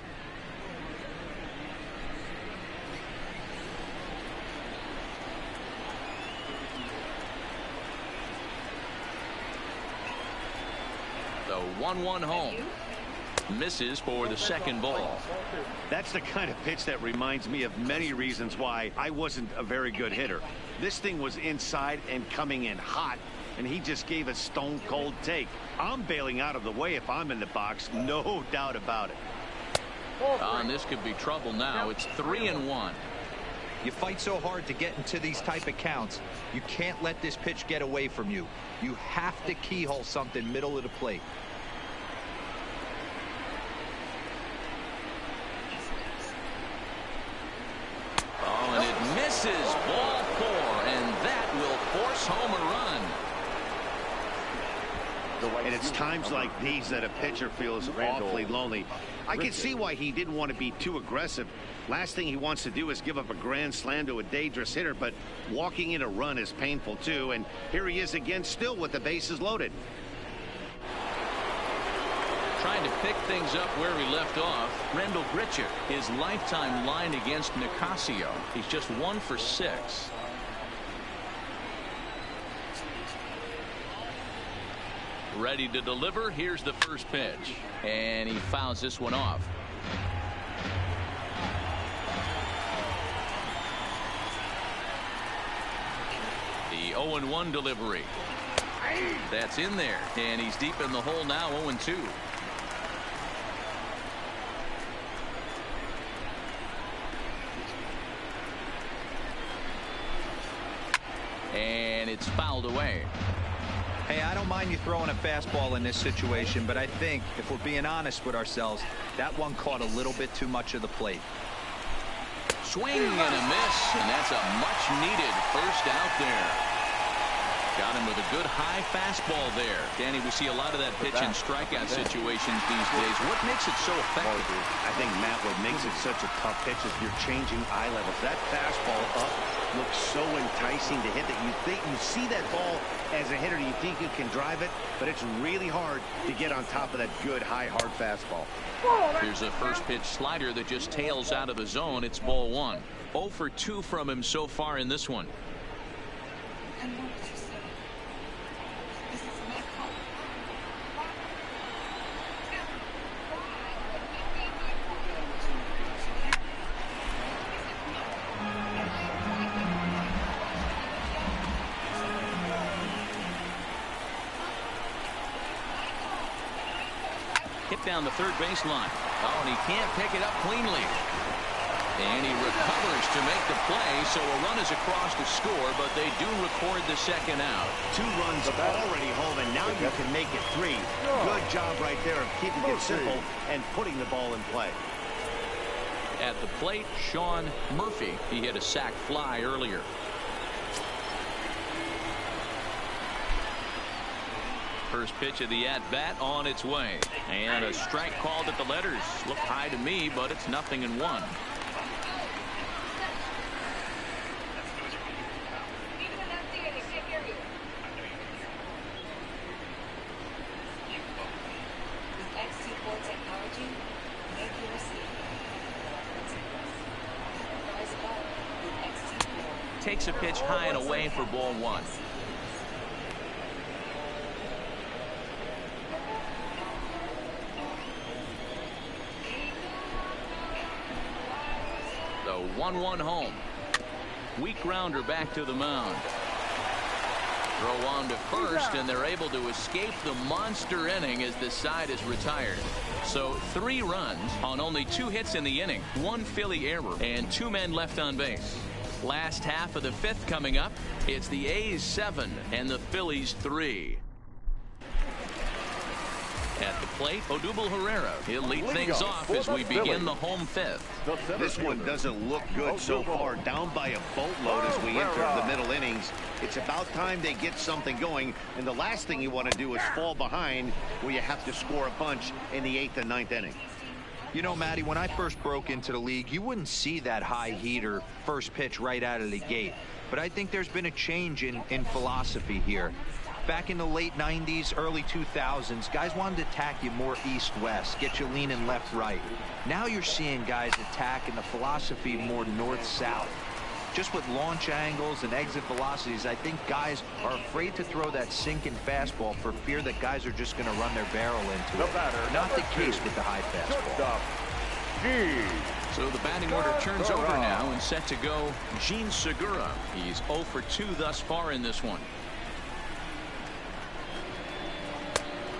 The 1-1 home. Misses for the second ball. That's the kind of pitch that reminds me of many reasons why I wasn't a very good hitter. This thing was inside and coming in hot, and he just gave a stone cold take. I'm bailing out of the way if I'm in the box, no doubt about it. And this could be trouble now. It's 3-1. You fight so hard to get into these type of counts. You can't let this pitch get away from you. You have to keyhole something middle of the plate. And it misses. Ball 4, and that will force home a run. And it's times like these that a pitcher feels awfully lonely. I can see why he didn't want to be too aggressive. Last thing he wants to do is give up a grand slam to a dangerous hitter, but walking in a run is painful too. And here he is again, still with the bases loaded. Trying to pick things up where he left off. Randall Grichuk, his lifetime line against Nicasio. He's just 1 for 6. Ready to deliver. Here's the first pitch. And he fouls this one off. The 0-1 delivery. That's in there. And he's deep in the hole now, 0-2. And it's fouled away. Hey, I don't mind you throwing a fastball in this situation, but I think if we're being honest with ourselves, that one caught a little bit too much of the plate. Swing and a miss, and that's a much needed first out there. Got him with a good high fastball there. Danny, we see a lot of that pitch in strikeout situations these days. What makes it so effective? I think, Matt, what makes it such a tough pitch is you're changing eye levels. That fastball up looks so enticing to hit that you see that ball as a hitter, you think you can drive it, but it's really hard to get on top of that good high hard fastball. Here's a first pitch slider that just tails out of the zone. It's ball 1. 0 for 2 from him so far in this one. Hit down the third baseline. Oh, and he can't pick it up cleanly. And he recovers to make the play, so a run is across to score, but they do record the second out. 2 runs already home, and now you can make it 3. Good job right there of keeping it simple and putting the ball in play. At the plate, Sean Murphy. He hit a sac fly earlier. First pitch of the at-bat on its way. And a strike called at the letters. Looked high to me, but it's 0-1. Takes a pitch high and away for ball 1. The 1-1 home. Weak grounder back to the mound. Throw on to first, and they're able to escape the monster inning as the side is retired. So 3 runs on only 2 hits in the inning, 1 Philly error, and 2 men left on base. Last half of the 5th coming up. It's the A's 7 and the Phillies 3. At the plate, Odubel Herrera. He'll lead things off as we begin the home 5th. This one doesn't look good so far. Down by a boatload as we enter the middle innings. It's about time they get something going, and the last thing you want to do is fall behind where you have to score a bunch in the 8th and 9th inning. You know, Matty, when I first broke into the league, you wouldn't see that high heater first pitch right out of the gate. But I think there's been a change in philosophy here. Back in the late 90s, early 2000s, guys wanted to attack you more east-west, get you leaning left-right. Now you're seeing guys attack in the philosophy more north-south. Just with launch angles and exit velocities, I think guys are afraid to throw that sinking fastball for fear that guys are just going to run their barrel into it. Not the case with the high fastball. So the batting order turns over now and set to go Jean Segura. He's 0 for 2 thus far in this one.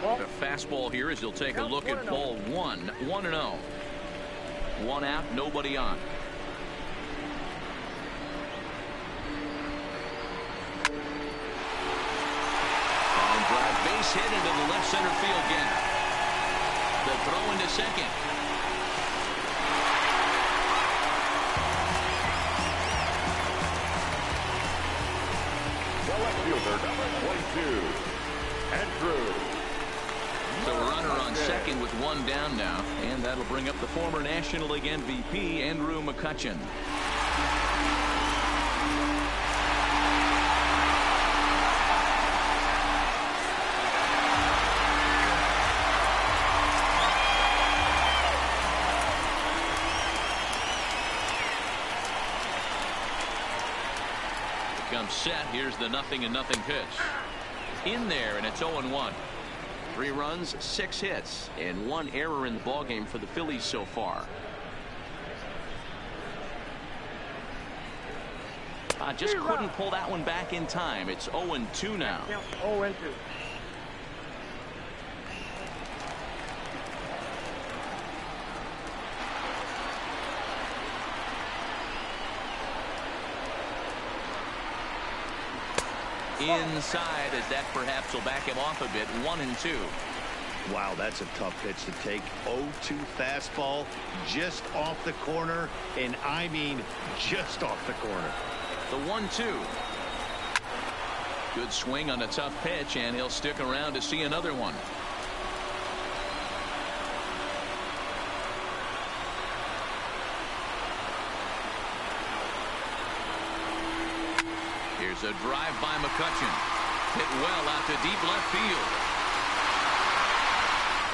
The fastball here as he'll take a look at ball 1. 1-0. 1 out, nobody on. Line drive, base hit into the left center field gap. The throw into second. The left fielder, number 22, Andrew So a runner on second with one down now, and that'll bring up the former National League MVP, Andrew McCutchen. Comes set. Here's the 0-0 pitch. In there, and it's 0-1. 3 runs, 6 hits, and 1 error in the ballgame for the Phillies so far. Just couldn't pull that one back in time. It's 0-2 now. 0-2. Inside, as that perhaps will back him off a bit. 1-2. Wow, that's a tough pitch to take. 0-2 fastball just off the corner, and I mean just off the corner. The 1-2. Good swing on a tough pitch, and he'll stick around to see another one. Here's a drive by McCutchen. Hit well out to deep left field.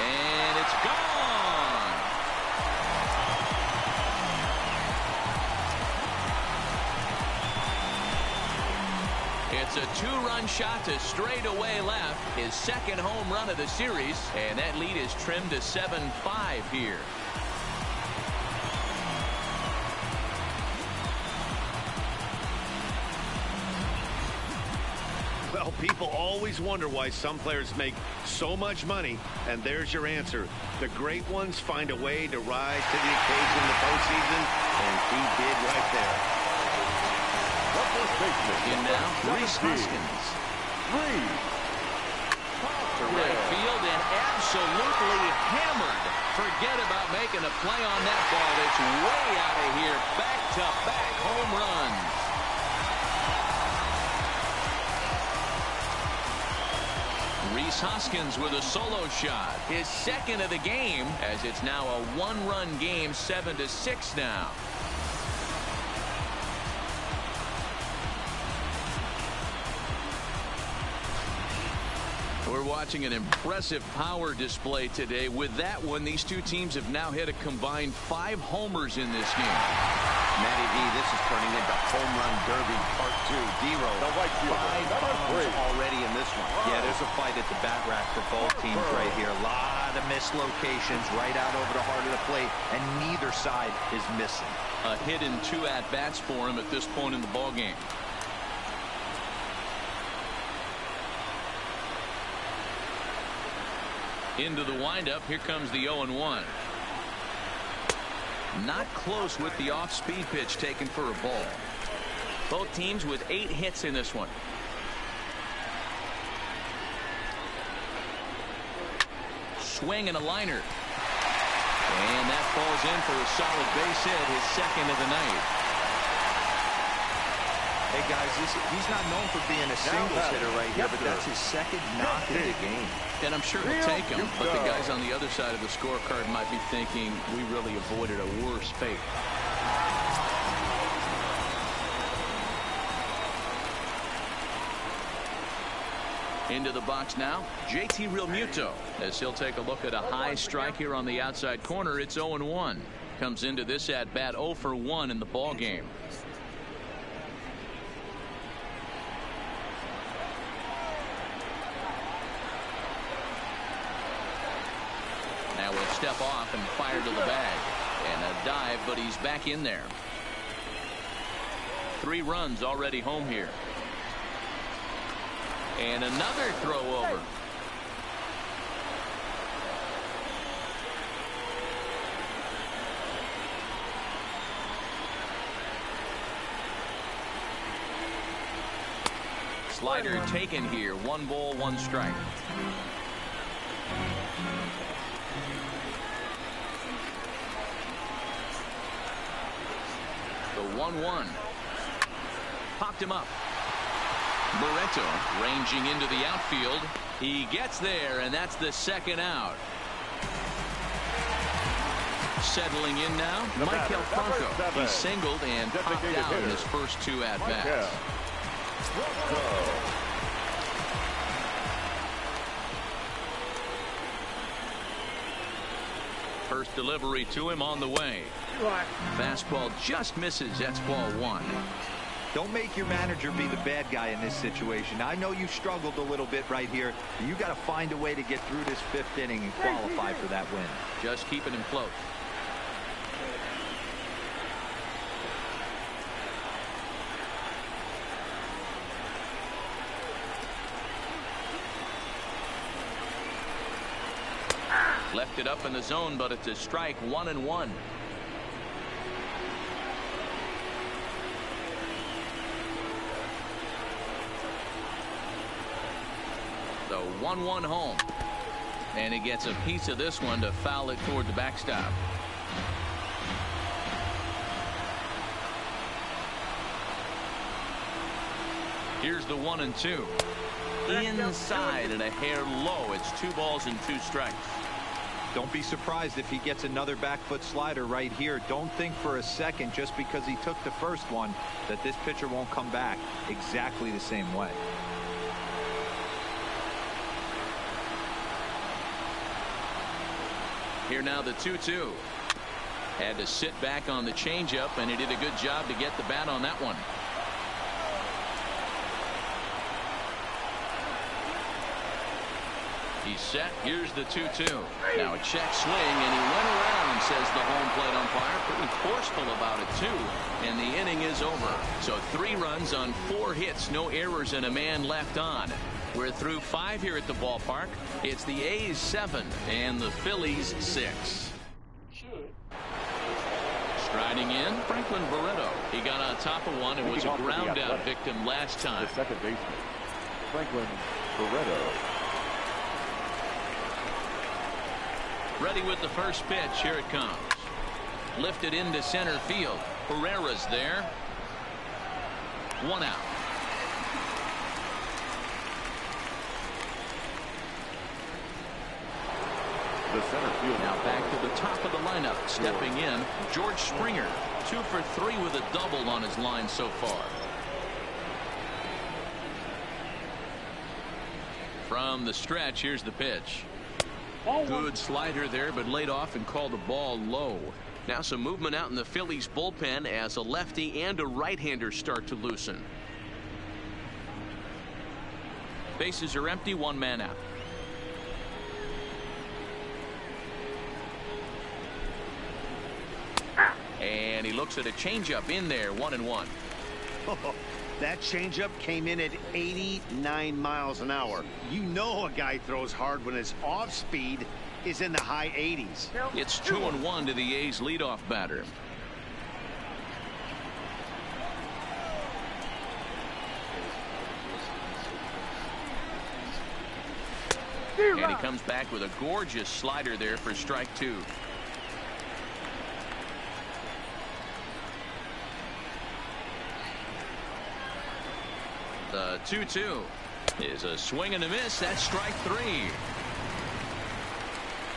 And it's gone. It's a 2-run shot to straightaway left. His second home run of the series. And that lead is trimmed to 7-5 here. Well, people always wonder why some players make so much money, and there's your answer. The great ones find a way to rise to the occasion in the postseason, and he did right there. In now, Rhys Hoskins. To right field and absolutely hammered. Forget about making a play on that ball. It's way out of here. Back-to-back home runs. Rhys Hoskins with a solo shot. His second of the game, as it's now a 1-run game, 7-6 now. We're watching an impressive power display today. With that one, these two teams have now hit a combined 5 homers in this game. Matty V, this is turning into home run derby part 2. D-Row, 5 bombs already in this one. Yeah, there's a fight at the bat rack for both teams right here. A lot of missed locations right out over the heart of the plate, and neither side is missing. A hit in 2 at-bats for him at this point in the ballgame. Into the windup. Here comes the 0-1. Not close with the off-speed pitch taken for a ball. Both teams with 8 hits in this one. Swing and a liner. And that falls in for a solid base hit, his second of the night. Hey guys, he's not known for being a singles hitter right here, but that's his second knock in the game. And I'm sure he'll take him, but the guys on the other side of the scorecard might be thinking we really avoided a worse fate. Into the box now, JT Realmuto, as he'll take a look at a high strike here on the outside corner. It's 0-1. Comes into this at bat 0 for 1 in the ball game. Now we'll step off and fire to the bag. And a dive, but he's back in there. 3 runs already home here. And another throw over. Slider taken here. 1 ball, 1 strike. The 1-1. Popped him up. Barreto ranging into the outfield. He gets there, and that's the second out. Settling in now, Michael Franco. He singled and popped out in his first two at-bats. First delivery to him on the way. Fastball just misses. That's ball one. Don't make your manager be the bad guy in this situation. I know you struggled a little bit right here. You got to find a way to get through this fifth inning and qualify for that win. Just keeping him close. Left it up in the zone, but it's a strike. 1-1. The 1-1 home. And he gets a piece of this one to foul it toward the backstop. Here's the 1-2. Inside and a hair low. It's 2 balls and 2 strikes. Don't be surprised if he gets another back foot slider right here. Don't think for a second, just because he took the first one, that this pitcher won't come back exactly the same way. Here now the 2-2. Had to sit back on the changeup, and he did a good job to get the bat on that one. He's set. Here's the 2-2. Now a check swing, and he went around, says the home plate umpire. Pretty forceful about it, too. And the inning is over. So 3 runs on 4 hits, no errors, and a man left on. We're through 5 here at the ballpark. It's the A's 7 and the Phillies 6. Striding in, Franklin Barreto. He got on top of one and was a ground out victim last time. The second baseman, Franklin Barreto. Ready with the first pitch. Here it comes. Lifted into center field. Herrera's there. 1 out. The center field. Now back to the top of the lineup. Stepping in, George Springer. 2 for 3 with a double on his line so far. From the stretch, here's the pitch. Good slider there, but laid off and called the ball low. Now some movement out in the Phillies bullpen as a lefty and a right-hander start to loosen. Bases are empty, 1 man out. And he looks at a changeup in there. 1-1. That changeup came in at 89 miles an hour. You know a guy throws hard when his off speed is in the high 80s. It's 2-1 to the A's leadoff batter. And he comes back with a gorgeous slider there for strike 2. The 2-2 is a swing and a miss. That's strike 3.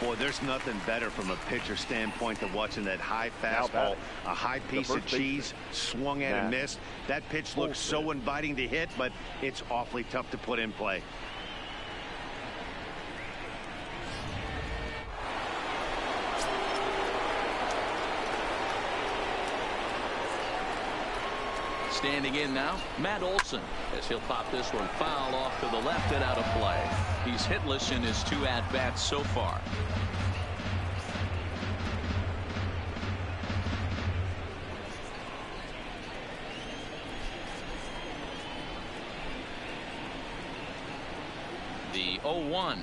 Boy, there's nothing better from a pitcher standpoint than watching that high fastball, a high piece of cheese, swung at and missed. That pitch looks so inviting to hit, but it's awfully tough to put in play. Standing in now, Matt Olson, as he'll pop this one foul off to the left and out of play. He's hitless in his 2 at-bats so far. The 0-1.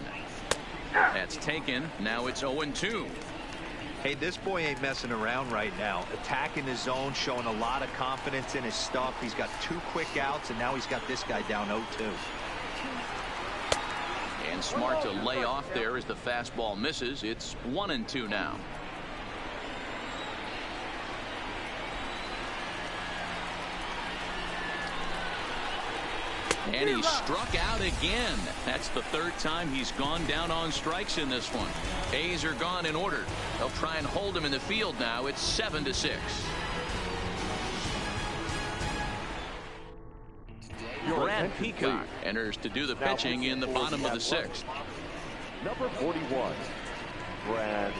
That's taken. Now it's 0-2. Hey, this boy ain't messing around right now. Attacking his zone, showing a lot of confidence in his stuff. He's got 2 quick outs, and now he's got this guy down 0-2. And smart to lay off there as the fastball misses. It's 1-2 now. And he struck out again. That's the third time he's gone down on strikes in this one. A's are gone in order. They'll try and hold him in the field now. It's 7-6. Brad Peacock enters to do the pitching in the bottom of the 6th. Number 41, Brad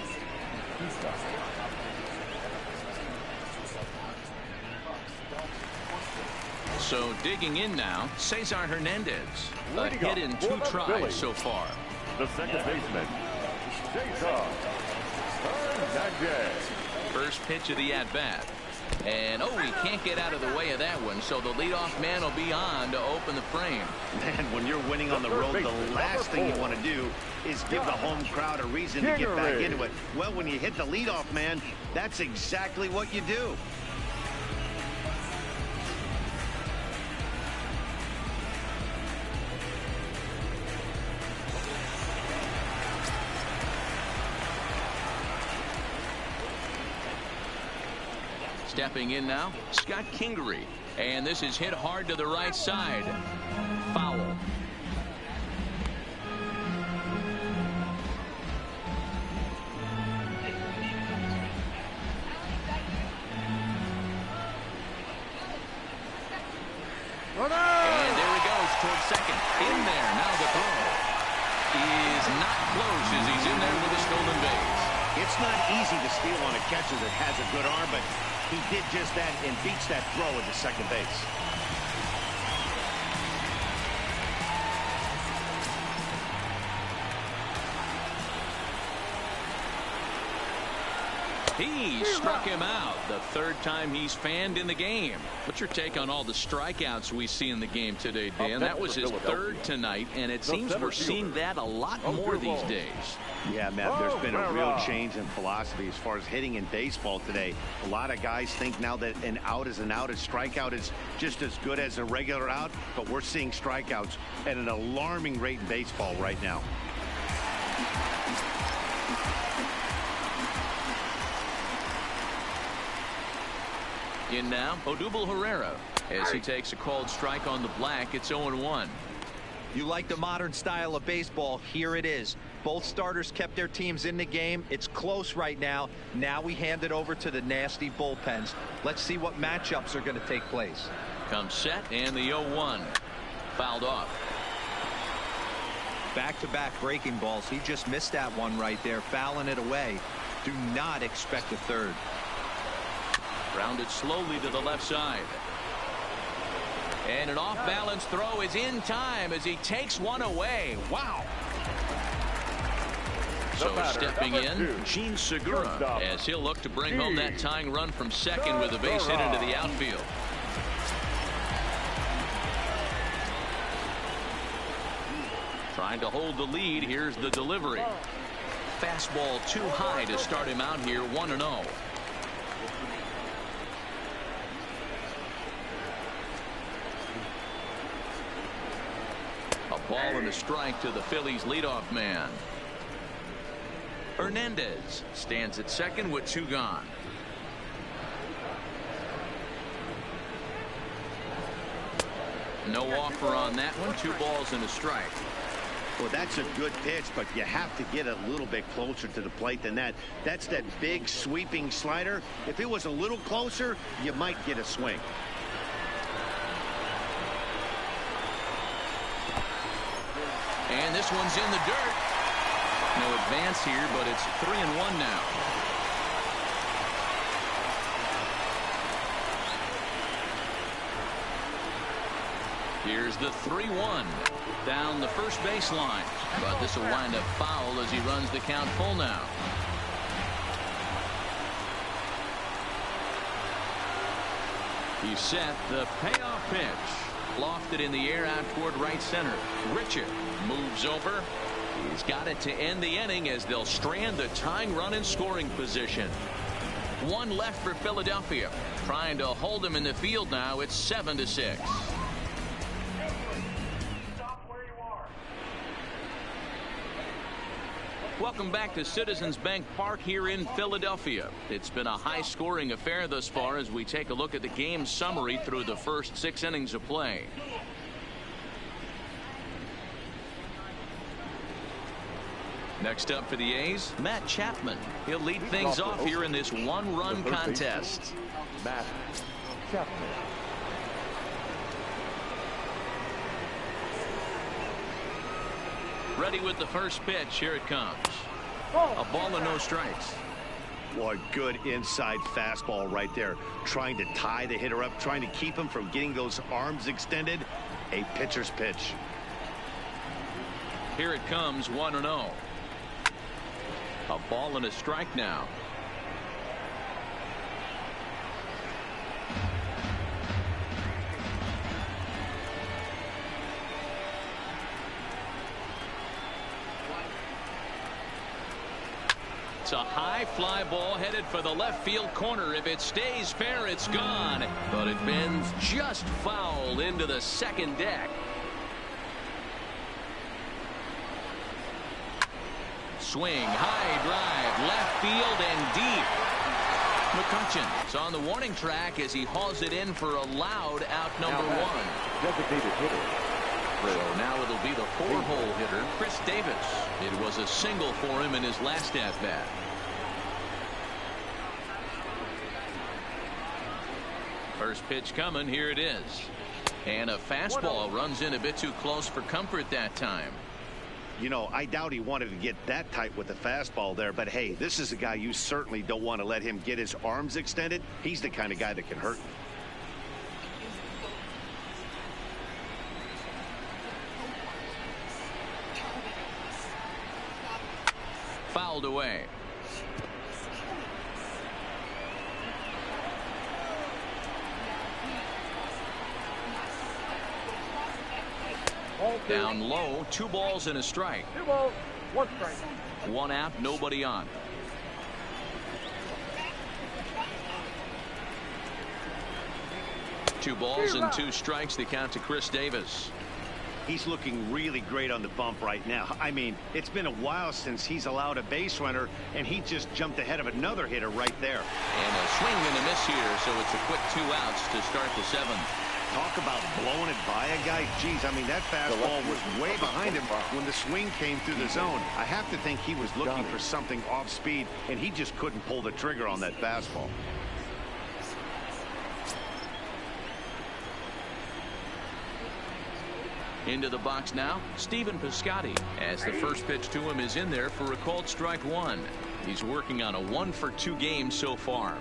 Peacock. So digging in now, Cesar Hernandez. A hit in 2 tries so far. The second baseman, Cesar Hernandez. First pitch of the at-bat. And, oh, he can't get out of the way of that one, so the leadoff man will be on to open the frame. Man, when you're winning on the road, the last thing you want to do is give the home crowd a reason to get back into it. Well, when you hit the leadoff man, that's exactly what you do. Stepping in now, Scott Kingery. And this is hit hard to the right side. Foul. And there he goes towards second. In there. Now the throw is not close as he's in there with a stolen base. It's not easy to steal on a catcher that has a good arm, but he did just that and beats that throw at the second base. He struck him out. The third time he's fanned in the game. What's your take on all the strikeouts we see in the game today, Dan? That was his third tonight, and it seems we're seeing that a lot more these days. Yeah, Matt, there's been a real change in philosophy as far as hitting in baseball today. A lot of guys think now that an out is an out. A strikeout is just as good as a regular out, but we're seeing strikeouts at an alarming rate in baseball right now. In now, Odubel Herrera as he takes a called strike on the black. It's 0-1. You like the modern style of baseball. Here it is. Both starters kept their teams in the game. It's close right now. Now we hand it over to the nasty bullpens. Let's see what matchups are going to take place. Comes set and the 0-1 fouled off. Back-to-back breaking balls. He just missed that one right there, fouling it away. Do not expect a third. Grounded slowly to the left side. And an off-balance throw is in time as he takes one away. Wow. So stepping in, Gene Segura, as he'll look to bring home that tying run from second with a base hit into the outfield. Trying to hold the lead. Here's the delivery. Fastball too high to start him out here, 1-0. A ball and a strike to the Phillies leadoff man. Hernandez stands at second with 2 gone. No offer on that one. 2 balls and a strike. Well, that's a good pitch, but you have to get a little bit closer to the plate than that. That's that big sweeping slider. If it was a little closer, you might get a swing. And this one's in the dirt. No advance here, but it's 3-1 now. Here's the 3-1 down the first baseline, but this will wind up foul as he runs the count full now. He's set the payoff pitch. Lofted in the air out toward right center. Richard moves over. He's got it to end the inning as they'll strand the tying run in scoring position. 1 left for Philadelphia. Trying to hold him in the field now. It's 7-6. Welcome back to Citizens Bank Park here in Philadelphia. It's been a high-scoring affair thus far as we take a look at the game summary through the first 6 innings of play. Next up for the A's, Matt Chapman. He'll lead things off here in this one-run contest. Matt Chapman. Ready with the first pitch. Here it comes. A ball and no strikes. Boy, good inside fastball right there. Trying to tie the hitter up, trying to keep him from getting those arms extended. A pitcher's pitch. Here it comes, 1-0. A ball and a strike now. It's a high fly ball headed for the left field corner. If it stays fair, it's gone. But it bends just foul into the second deck. Swing, high drive, left field and deep. McCutcheon's on the warning track as he hauls it in for a loud out number one. Designated hitter. So now it'll be the four-hole hitter, Chris Davis. It was a single for him in his last at-bat. First pitch coming. Here it is. And a fastball runs in a bit too close for comfort that time. You know, I doubt he wanted to get that tight with the fastball there, but hey, this is a guy you certainly don't want to let him get his arms extended. He's the kind of guy that can hurt. Fouled away. Down low, 2 balls and a strike. 2 balls, 1 strike. 1 out, nobody on. Two balls and 2 strikes. The count to Chris Davis. He's looking really great on the bump right now. I mean, it's been a while since he's allowed a base runner, and he just jumped ahead of another hitter right there. And a swing and a miss here, so it's a quick 2 outs to start the 7th. Talk about blowing it by a guy. Geez, I mean, that fastball was way behind him when the swing came through the zone. I have to think he was looking for something off speed, and he just couldn't pull the trigger on that fastball. Into the box now, Stephen Piscotty, as the first pitch to him is in there for a called strike 1. He's working on a 1-for-2 game so far.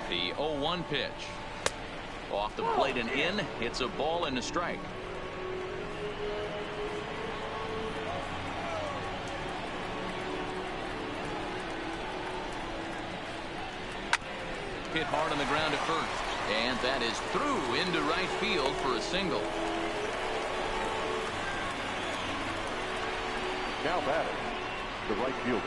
The 0-1 pitch. Off the plate and in. It's a ball and a strike. Hit hard on the ground at first. And that is through into right field for a single. Now batting, the right fielder,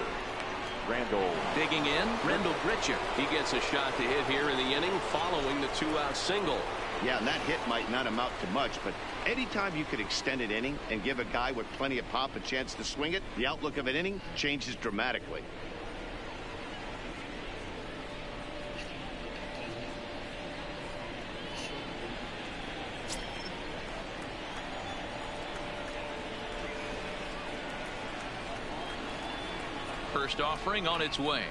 Randall. Digging in, Rendell Gritcher. He gets a shot to hit here in the inning following the 2-out single. Yeah, and that hit might not amount to much, but anytime you could extend an inning and give a guy with plenty of pop a chance to swing it, the outlook of an inning changes dramatically. First offering on its way.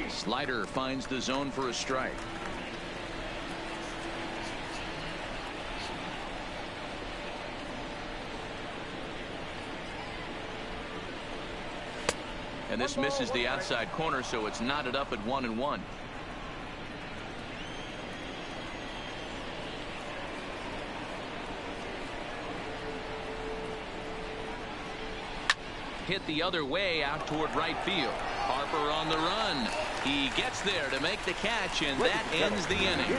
Slider finds the zone for a strike. And this misses the outside corner, so it's knotted up at 1-1. Hit the other way out toward right field. Harper on the run. He gets there to make the catch, and that ends the inning.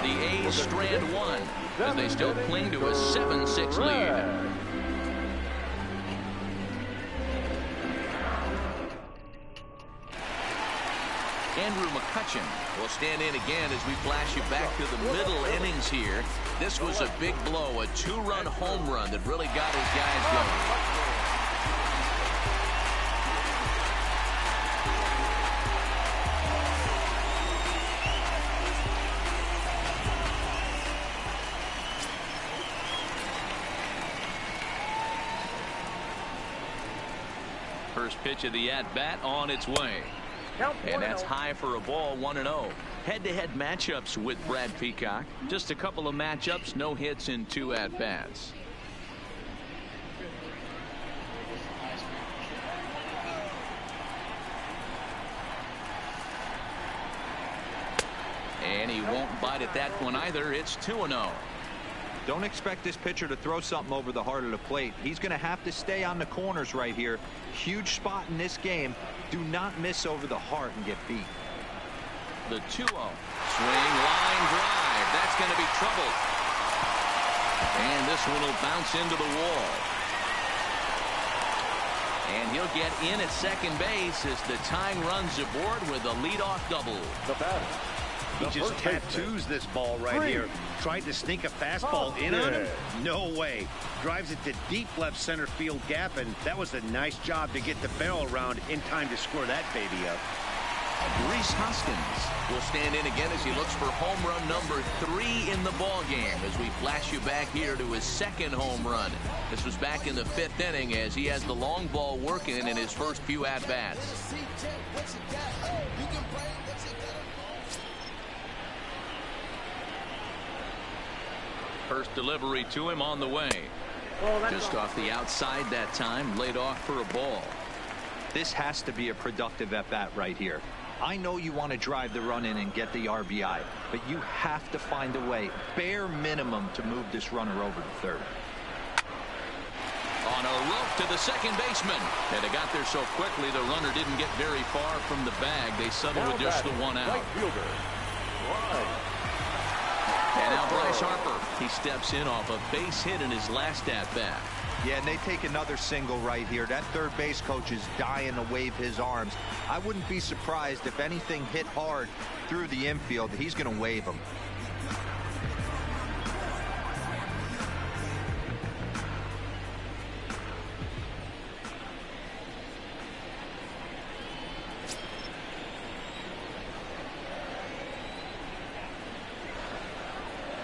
The A's strand 1 as they still cling to a 7-6 lead. Andrew McCutcheon will stand in again as we flash you back to the middle innings here. This was a big blow, a 2-run home run that really got his guys going. First pitch of the at-bat on its way. And that's high for a ball, 1-0. Head-to-head matchups with Brad Peacock. Just a couple of matchups, no hits in 2 at-bats. And he won't bite at that one either. It's 2-0. Don't expect this pitcher to throw something over the heart of the plate. He's going to have to stay on the corners right here. Huge spot in this game. Do not miss over the heart and get beat. The 2-0. Swing, line drive. That's going to be trouble. And this one will bounce into the wall. And he'll get in at second base as the tying runs aboard with a leadoff double. The batter. He just tattoos this ball right here. Tried to sneak a fastball in on him. No way. Drives it to deep left center field gap, and that was a nice job to get the barrel around in time to score that baby up. Rhys Hoskins will stand in again as he looks for home run number 3 in the ball game as we flash you back here to his second home run. This was back in the 5th inning as he has the long ball working in his first few at-bats. First delivery to him on the way. Just off the outside that time, laid off for a ball. This has to be a productive at-bat right here. I know you want to drive the run in and get the RBI, but you have to find a way, bare minimum, to move this runner over to third. On a rope to the second baseman. And they got there so quickly the runner didn't get very far from the bag. They settled with just the one out. Right fielder. And now Bryce Harper. He steps in off a base hit in his last at-bat. Yeah, and they take another single right here. That third base coach is dying to wave his arms. I wouldn't be surprised if anything hit hard through the infield. He's going to wave them.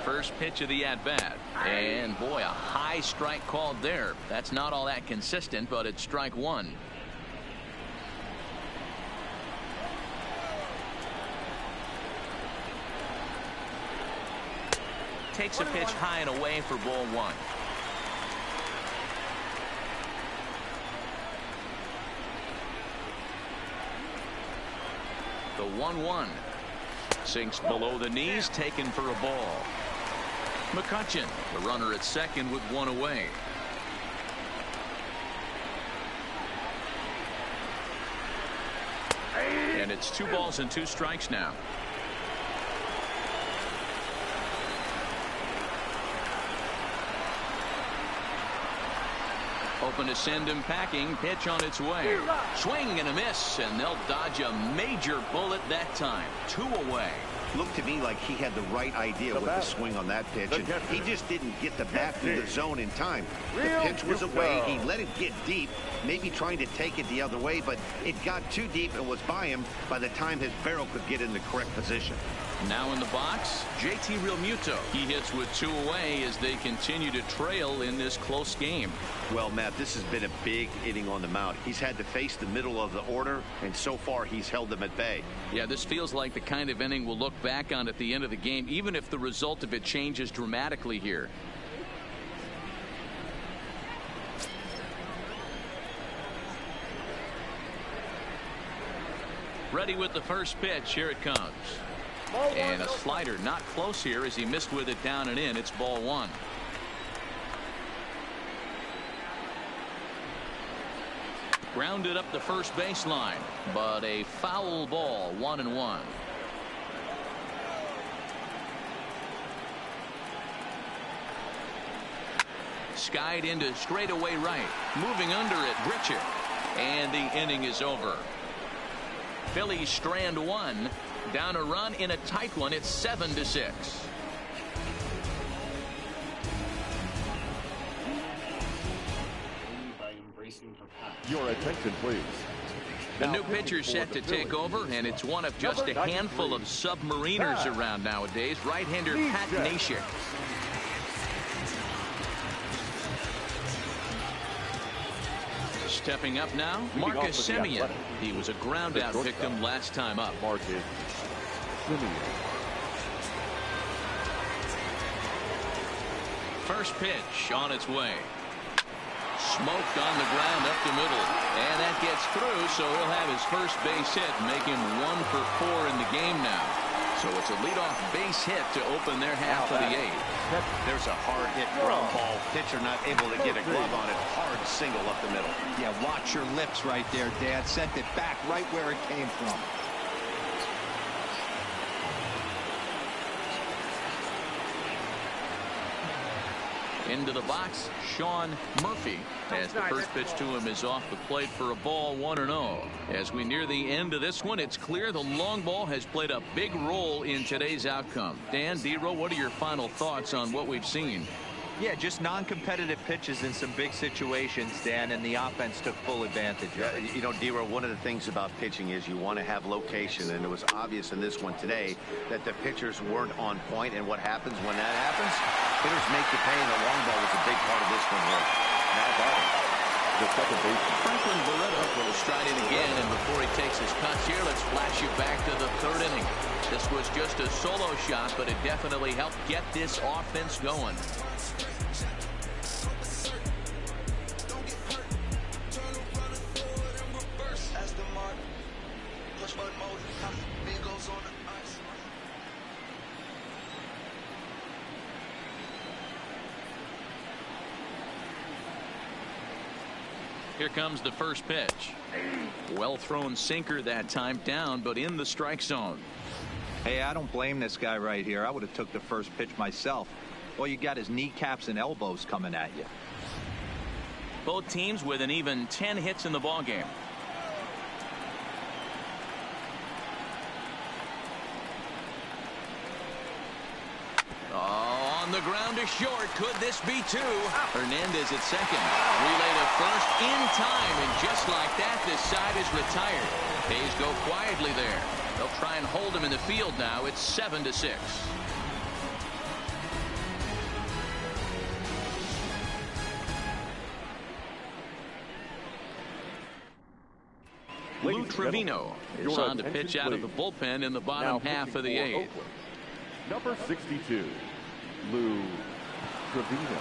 First pitch of the at-bat. And boy, a high strike called there. That's not all that consistent, but it's strike 1. Takes a pitch high and away for ball 1. The 1-1. Sinks below the knees, taken for a ball. McCutchen, the runner at second with 1 away. And it's 2 balls and 2 strikes now. Open to send him packing. Pitch on its way. Swing and a miss, and they'll dodge a major bullet that time. 2 away. Looked to me like he had the right idea with the swing on that pitch, and he just didn't get the bat through the zone in time. The pitch was away. He let it get deep, maybe trying to take it the other way, but it got too deep and was by him by the time his barrel could get in the correct position. Now in the box, JT Realmuto. He hits with 2 away as they continue to trail in this close game. Well, Matt, this has been a big inning on the mound. He's had to face the middle of the order, and so far he's held them at bay. Yeah, this feels like the kind of inning we'll look back on at the end of the game, even if the result of it changes dramatically here. Ready with the first pitch. Here it comes. And a slider not close here as he missed with it down and in. It's ball 1. Grounded up the first baseline, but a foul ball. 1-1. Skied into straightaway right. Moving under it, Richard. And the inning is over. Phillies strand 1. Down a run in a tight one. It's 7-6. Your attention, please. The new pitcher set to take over, and it's one of just a handful of submariners around nowadays. Right-hander Pat Neshek. Stepping up now, Marcus Semien. He was a ground out victim last time up. Marcus Semien. First pitch on its way. Smoked on the ground up the middle. And that gets through, so he'll have his first base hit, make him 1 for 4 in the game now. So it's a leadoff base hit to open their half of the 8th. There's a hard hit ground ball. Pitcher not able to get a glove on it. Hard single up the middle. Yeah, watch your lips right there, Dad. Sent it back right where it came from. Into the box, Sean Murphy, as the first pitch to him is off the plate for a ball, 1-0. As we near the end of this one, it's clear the long ball has played a big role in today's outcome. Dan, D-Row, what are your final thoughts on what we've seen? Yeah, just non-competitive pitches in some big situations, Dan, and the offense took full advantage of it. You know, D-Row, one of the things about pitching is you want to have location, and it was obvious in this one today that the pitchers weren't on point, and what happens when that happens? Hitters make you pay, and the long ball was a big part of this one here. Now batting, the second baseman. Franklin Barreto will stride in again, and before he takes his cuts here, let's flash you back to the 3rd inning. This was just a solo shot, but it definitely helped get this offense going. Here comes the first pitch. Well thrown sinker that time, down but in the strike zone. Hey, I don't blame this guy right here. I would have took the first pitch myself. All you got is kneecaps and elbows coming at you. Both teams with an even 10 hits in the ball game. On the ground to short. Could this be 2? Hernandez at second. Relay to first in time, and just like that, this side is retired. Hayes go quietly there. They'll try and hold him in the field now. It's 7-6. Lou Trevino is on to pitch out of the bullpen in the bottom half of the 8th. Number 62, Lou Trevino.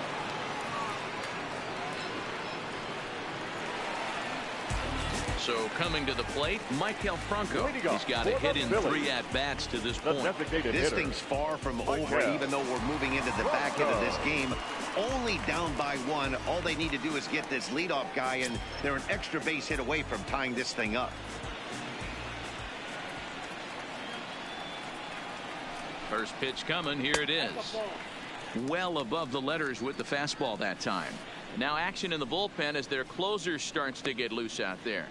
So coming to the plate, Maikel Franco. He's got a hit in 3 at-bats to this point. This thing's far from over, even though we're moving into the back end of this game. Only down by 1. All they need to do is get this leadoff guy, and they're an extra base hit away from tying this thing up. First pitch coming. Here it is. Well above the letters with the fastball that time. Now action in the bullpen as their closer starts to get loose out there.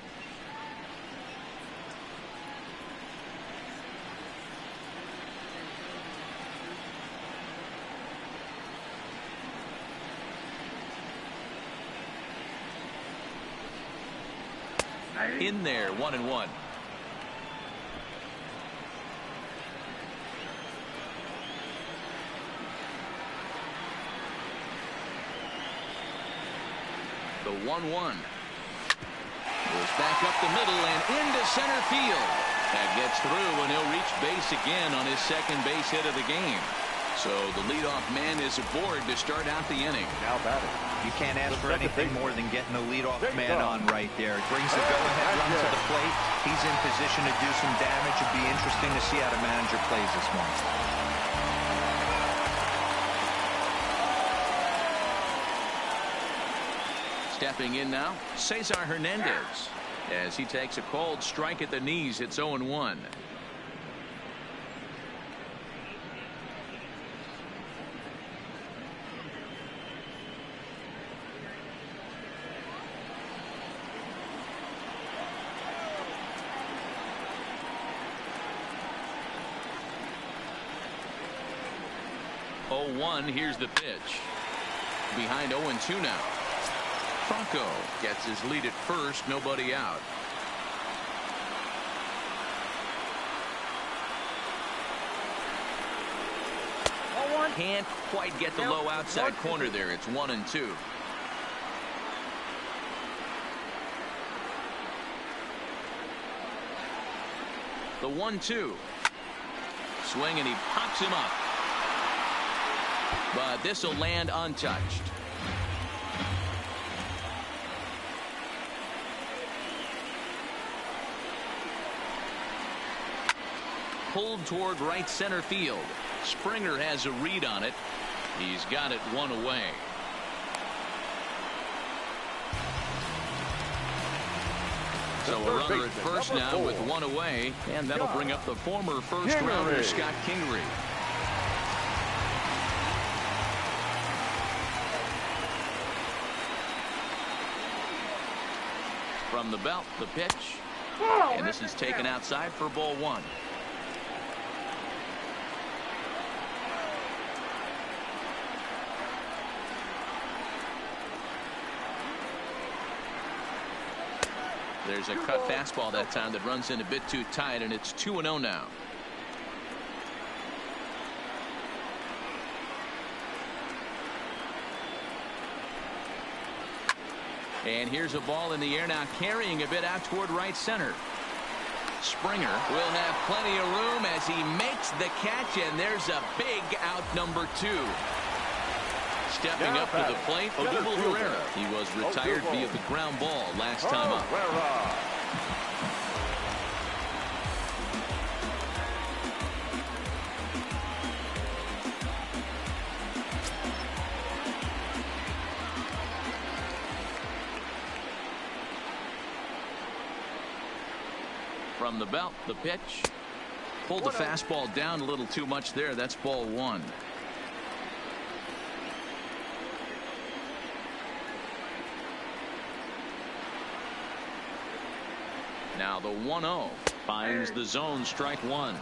In there, 1-1. The 1-1 goes back up the middle and into center field. That gets through, and he'll reach base again on his second base hit of the game. So the leadoff man is aboard to start out the inning. Now batting. You can't ask for anything more than getting the leadoff man on right there. It brings the go-ahead run to the plate. He's in position to do some damage. It'd be interesting to see how the manager plays this one. Stepping in now, Cesar Hernandez. As he takes a cold strike at the knees, it's 0-1. Here's the pitch. Behind 0-2 now. Franco gets his lead at first, nobody out. Can't quite get the low outside corner there. It's 1-2. The 1-2. Swing, and he pops him up. But this will land untouched. Pulled toward right center field. Springer has a read on it. He's got it one away. So a runner at first now with one away, and that'll bring up the former first rounder Scott Kingery. From the belt, the pitch, and this is taken outside for ball one. There's a cut fastball that time that runs in a bit too tight, and it's 2-0 now. And here's a ball in the air now, carrying a bit out toward right center. Springer will have plenty of room as he makes the catch, and there's a big out, number 2. Stepping up to the plate, Odubel Herrera. He was retired via the ground ball last time up. From the belt, the pitch. Pulled the fastball down a little too much there. That's ball one. Now the 1-0 finds the zone, strike one.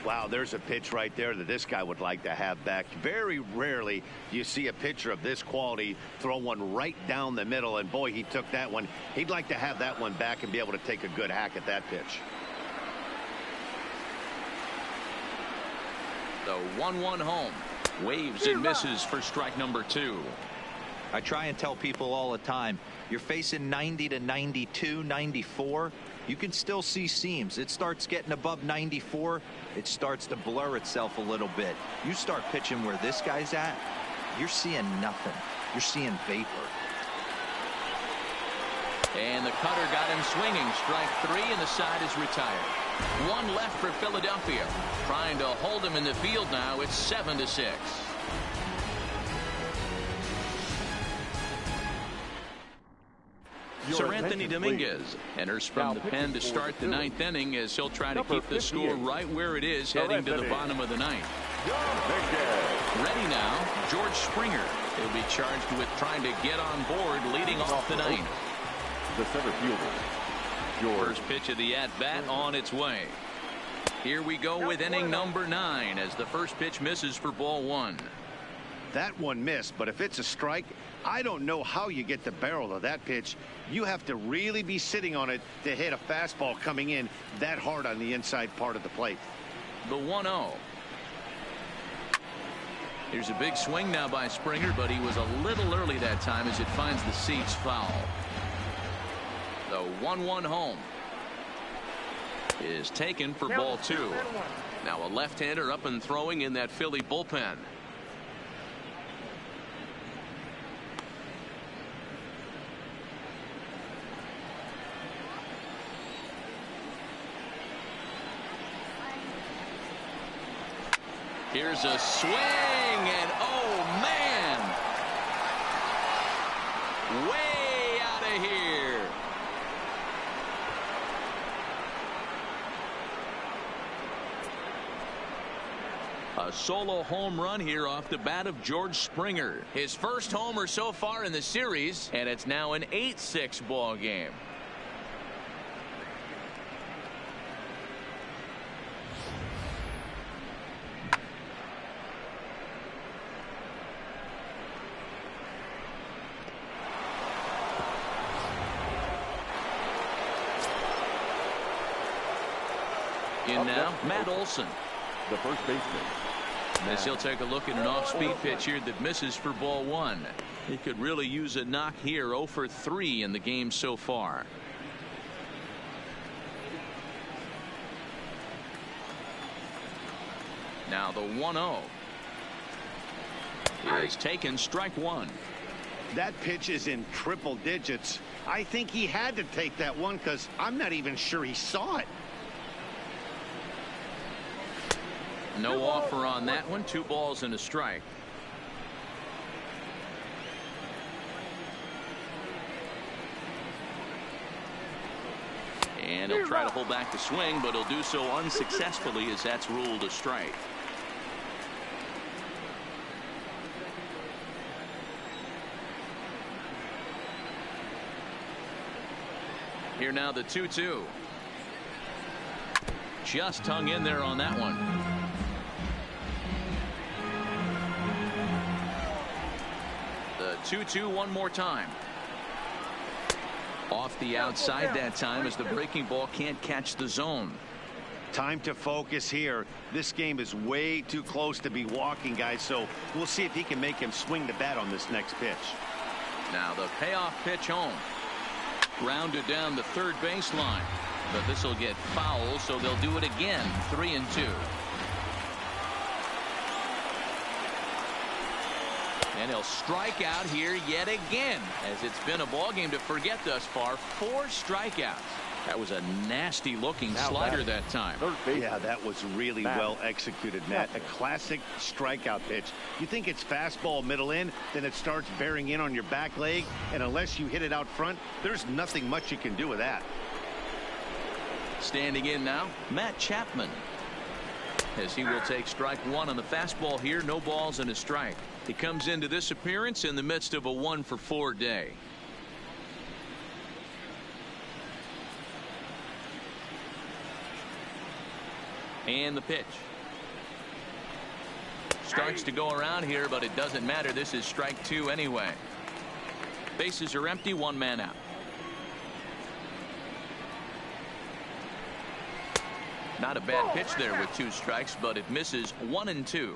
Wow, there's a pitch right there that this guy would like to have back. Very rarely do you see a pitcher of this quality throw one right down the middle, and boy, he took that one. He'd like to have that one back and be able to take a good hack at that pitch. The 1-1 home. Waves and misses for strike number 2. I try and tell people all the time, you're facing 90 to 92, 94. You can still see seams. It starts getting above 94. It starts to blur itself a little bit. You start pitching where this guy's at, you're seeing nothing. You're seeing vapor. And the cutter got him swinging. Strike 3, and the side is retired. One left for Philadelphia. Trying to hold him in the field now. It's 7-6. Sir Anthony Dominguez enters from the pen to start the 9th inning as he'll try to keep the score right where it is heading to the bottom of the 9th. Ready now, George Springer. He'll be charged with trying to get on board leading off the 9th. The center fielder, George. First pitch of the at-bat on its way. Here we go with inning number 9 as the first pitch misses for ball one. That one missed, but if it's a strike, I don't know how you get the barrel of that pitch. You have to really be sitting on it to hit a fastball coming in that hard on the inside part of the plate. The 1-0. Here's a big swing now by Springer, but he was a little early that time as it finds the seats foul. The 1-1 home is taken for ball two. Now a left-hander up and throwing in that Philly bullpen. Here's a swing, and oh man, way out of here. A solo home run here off the bat of George Springer. His first homer so far in the series, and it's now an 8-6 ball game. In now, Matt Olson, the first baseman. As he'll take a look at an off-speed pitch here that misses for ball one. He could really use a knock here. 0 for 3 in the game so far. Now the 1-0 is taken, strike one. That pitch is in triple digits. I think he had to take that one because I'm not even sure he saw it. No offer on that one. 2 balls and a strike. And he'll try to hold back the swing, but he'll do so unsuccessfully as that's ruled a strike. Here now the 2-2. Just hung in there on that one. The 2-2 one more time. Off the outside that time as the breaking ball can't catch the zone. Time to focus here. This game is way too close to be walking, guys, so we'll see if he can make him swing the bat on this next pitch. Now the payoff pitch home. Grounded down the third baseline, but this will get foul, so they'll do it again. 3-2. And he'll strike out here yet again, as it's been a ball game to forget thus far. 4 strikeouts. That was a nasty looking slider that time. Yeah, that was really well executed, Matt. A classic strikeout pitch. You think it's fastball middle in, then it starts bearing in on your back leg, and unless you hit it out front, there's nothing much you can do with that. Standing in now, Matt Chapman, as he will take strike one on the fastball here. No balls and a strike. He comes into this appearance in the midst of a 1-for-4 day. And the pitch. Starts to go around here, but it doesn't matter. This is strike 2 anyway. Bases are empty, 1 man out. Not a bad pitch there with 2 strikes, but it misses. 1-2.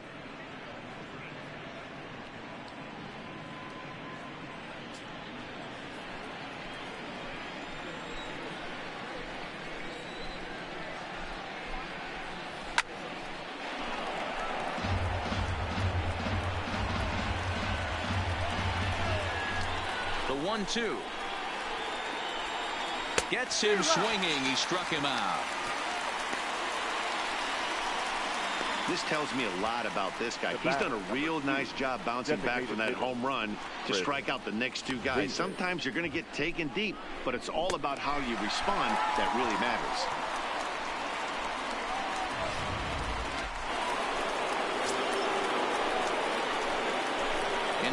The 1-2. Gets him swinging. He struck him out. This tells me a lot about this guy. He's done a real nice job bouncing back from that home run to strike out the next 2 guys. Sometimes you're going to get taken deep, but it's all about how you respond that really matters.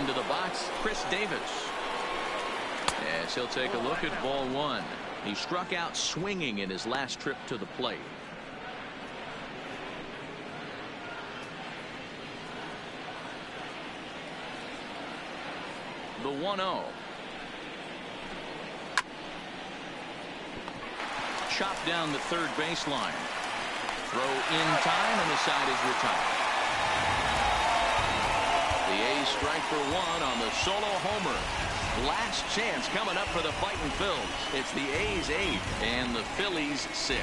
Into the box, Chris Davis. Yes, he'll take a look at ball 1. He struck out swinging in his last trip to the plate. The 1-0. Chopped down the third baseline. Throw in time, and the side is retired. The A's strike for 1 on the solo homer. Last chance coming up for the fighting Phils. It's the A's 8 and the Phillies 6.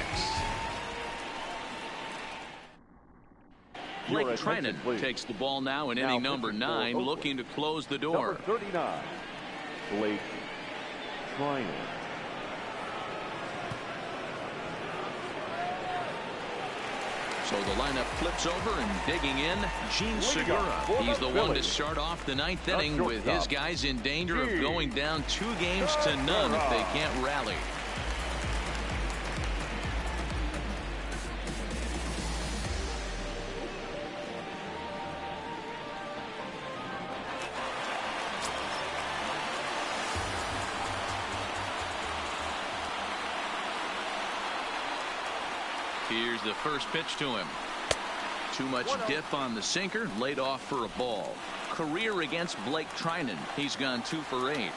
Blake Trinan takes the ball now in inning number 9, looking to close the door. Number 39, Blake Trinan. So the lineup flips over, and digging in, Gene Segura. He's the one to start off the 9th inning with his guys in danger of going down 2 games to none if they can't rally. Here's the first pitch to him. Too much dip on the sinker, laid off for a ball. Career against Blake Trinan. He's gone 2 for 8.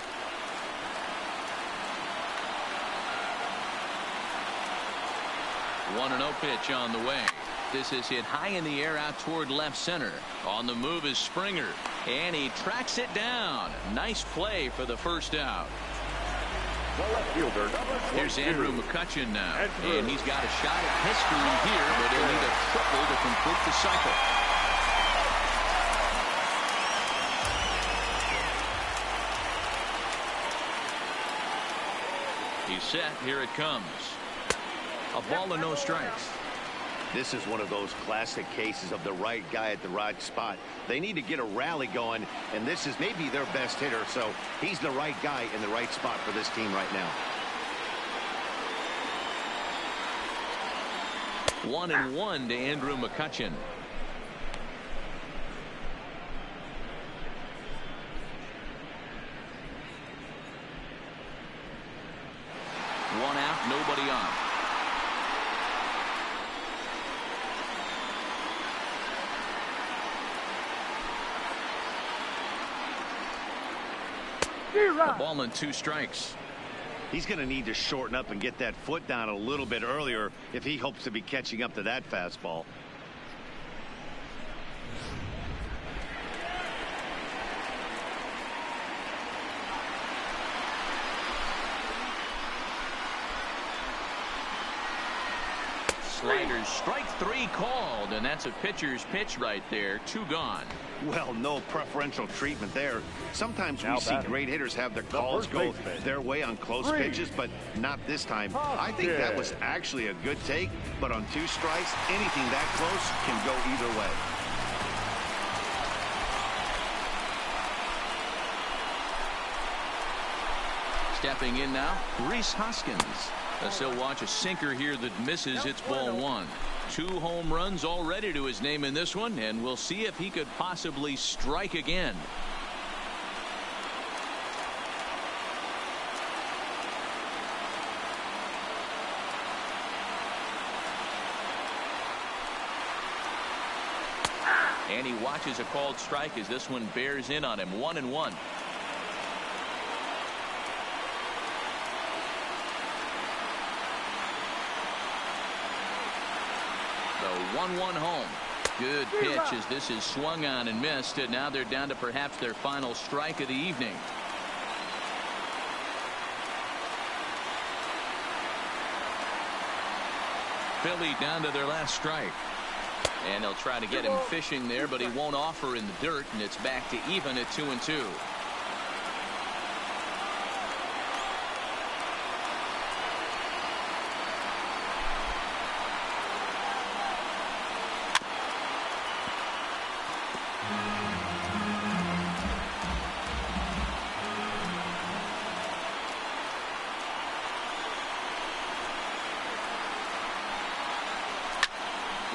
One 1-0 pitch on the way. This is hit high in the air out toward left center. On the move is Springer, and he tracks it down. Nice play for the first out. The left fielder, number 22. Here's Andrew McCutchen now. And he's got a shot at history here, but he'll need a triple to complete the cycle. He's set. Here it comes. A ball and no strikes. This is one of those classic cases of the right guy at the right spot. They need to get a rally going, and this is maybe their best hitter, so he's the right guy in the right spot for this team right now. 1-1 to Andrew McCutchen. One out, nobody on. A ball and 2 strikes. He's going to need to shorten up and get that foot down a little bit earlier if he hopes to be catching up to that fastball. Sliders, strike 3 called, and that's a pitcher's pitch right there. 2 gone. Well, no preferential treatment there. Sometimes we see great hitters have their calls go their way on close pitches, but not this time. I think that was actually a good take, but on 2 strikes, anything that close can go either way. Stepping in now, Rhys Hoskins. He'll watch a sinker here that misses. It's ball 1. 2 home runs already to his name in this one, and we'll see if he could possibly strike again. And he watches a called strike as this one bears in on him. 1-1. The 1-1 home. Good pitch as this is swung on and missed, and now they're down to perhaps their final strike of the evening. Philly down to their last strike. And they'll try to get him fishing there, but he won't offer in the dirt, and it's back to even at 2-2.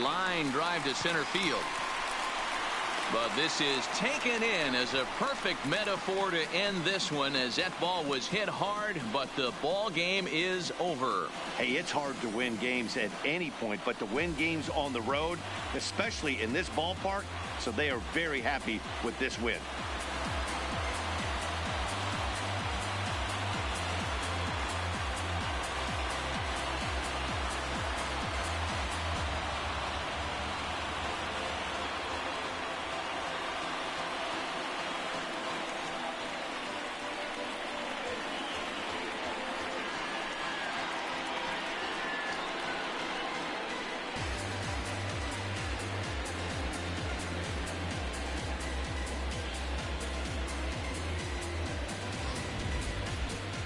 Line drive to center field. But this is taken in as a perfect metaphor to end this one, as that ball was hit hard, but the ball game is over. Hey, it's hard to win games at any point, but to win games on the road, especially in this ballpark, so they are very happy with this win.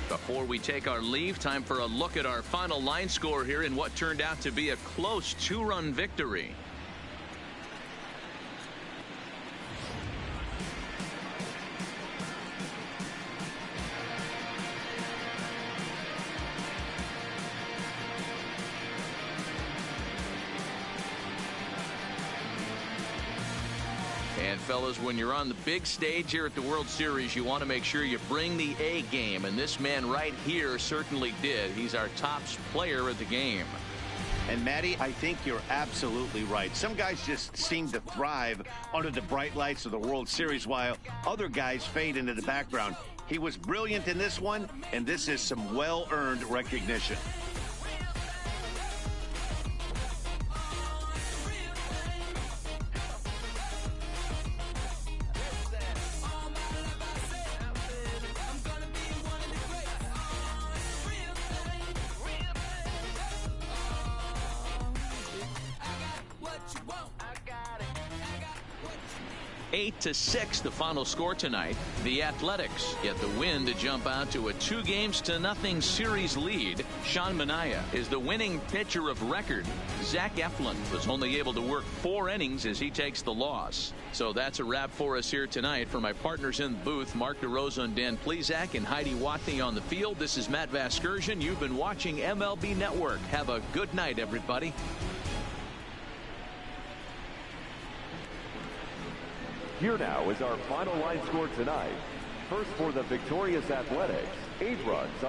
Before we take our leave, time for a look at our final line score here in what turned out to be a close 2-run victory. And fellas, when you're on the big stage here at the World Series, you want to make sure you bring the A game, and this man right here certainly did. He's our top player of the game. And Matty, I think you're absolutely right. Some guys just seem to thrive under the bright lights of the World Series, while other guys fade into the background. He was brilliant in this one, and this is some well-earned recognition. 8-6 the final score tonight. The Athletics get the win to jump out to a 2-0 series lead. Sean Manaea is the winning pitcher of record. Zach Eflin was only able to work 4 innings as he takes the loss. So that's a wrap for us here tonight. For my partners in the booth, Mark DeRosa and Dan Plesac, and Heidi Watney on the field, this is Matt Vasgersian. You've been watching MLB Network. Have a good night, everybody. Here now is our final line score tonight. First, for the victorious Athletics, 8 runs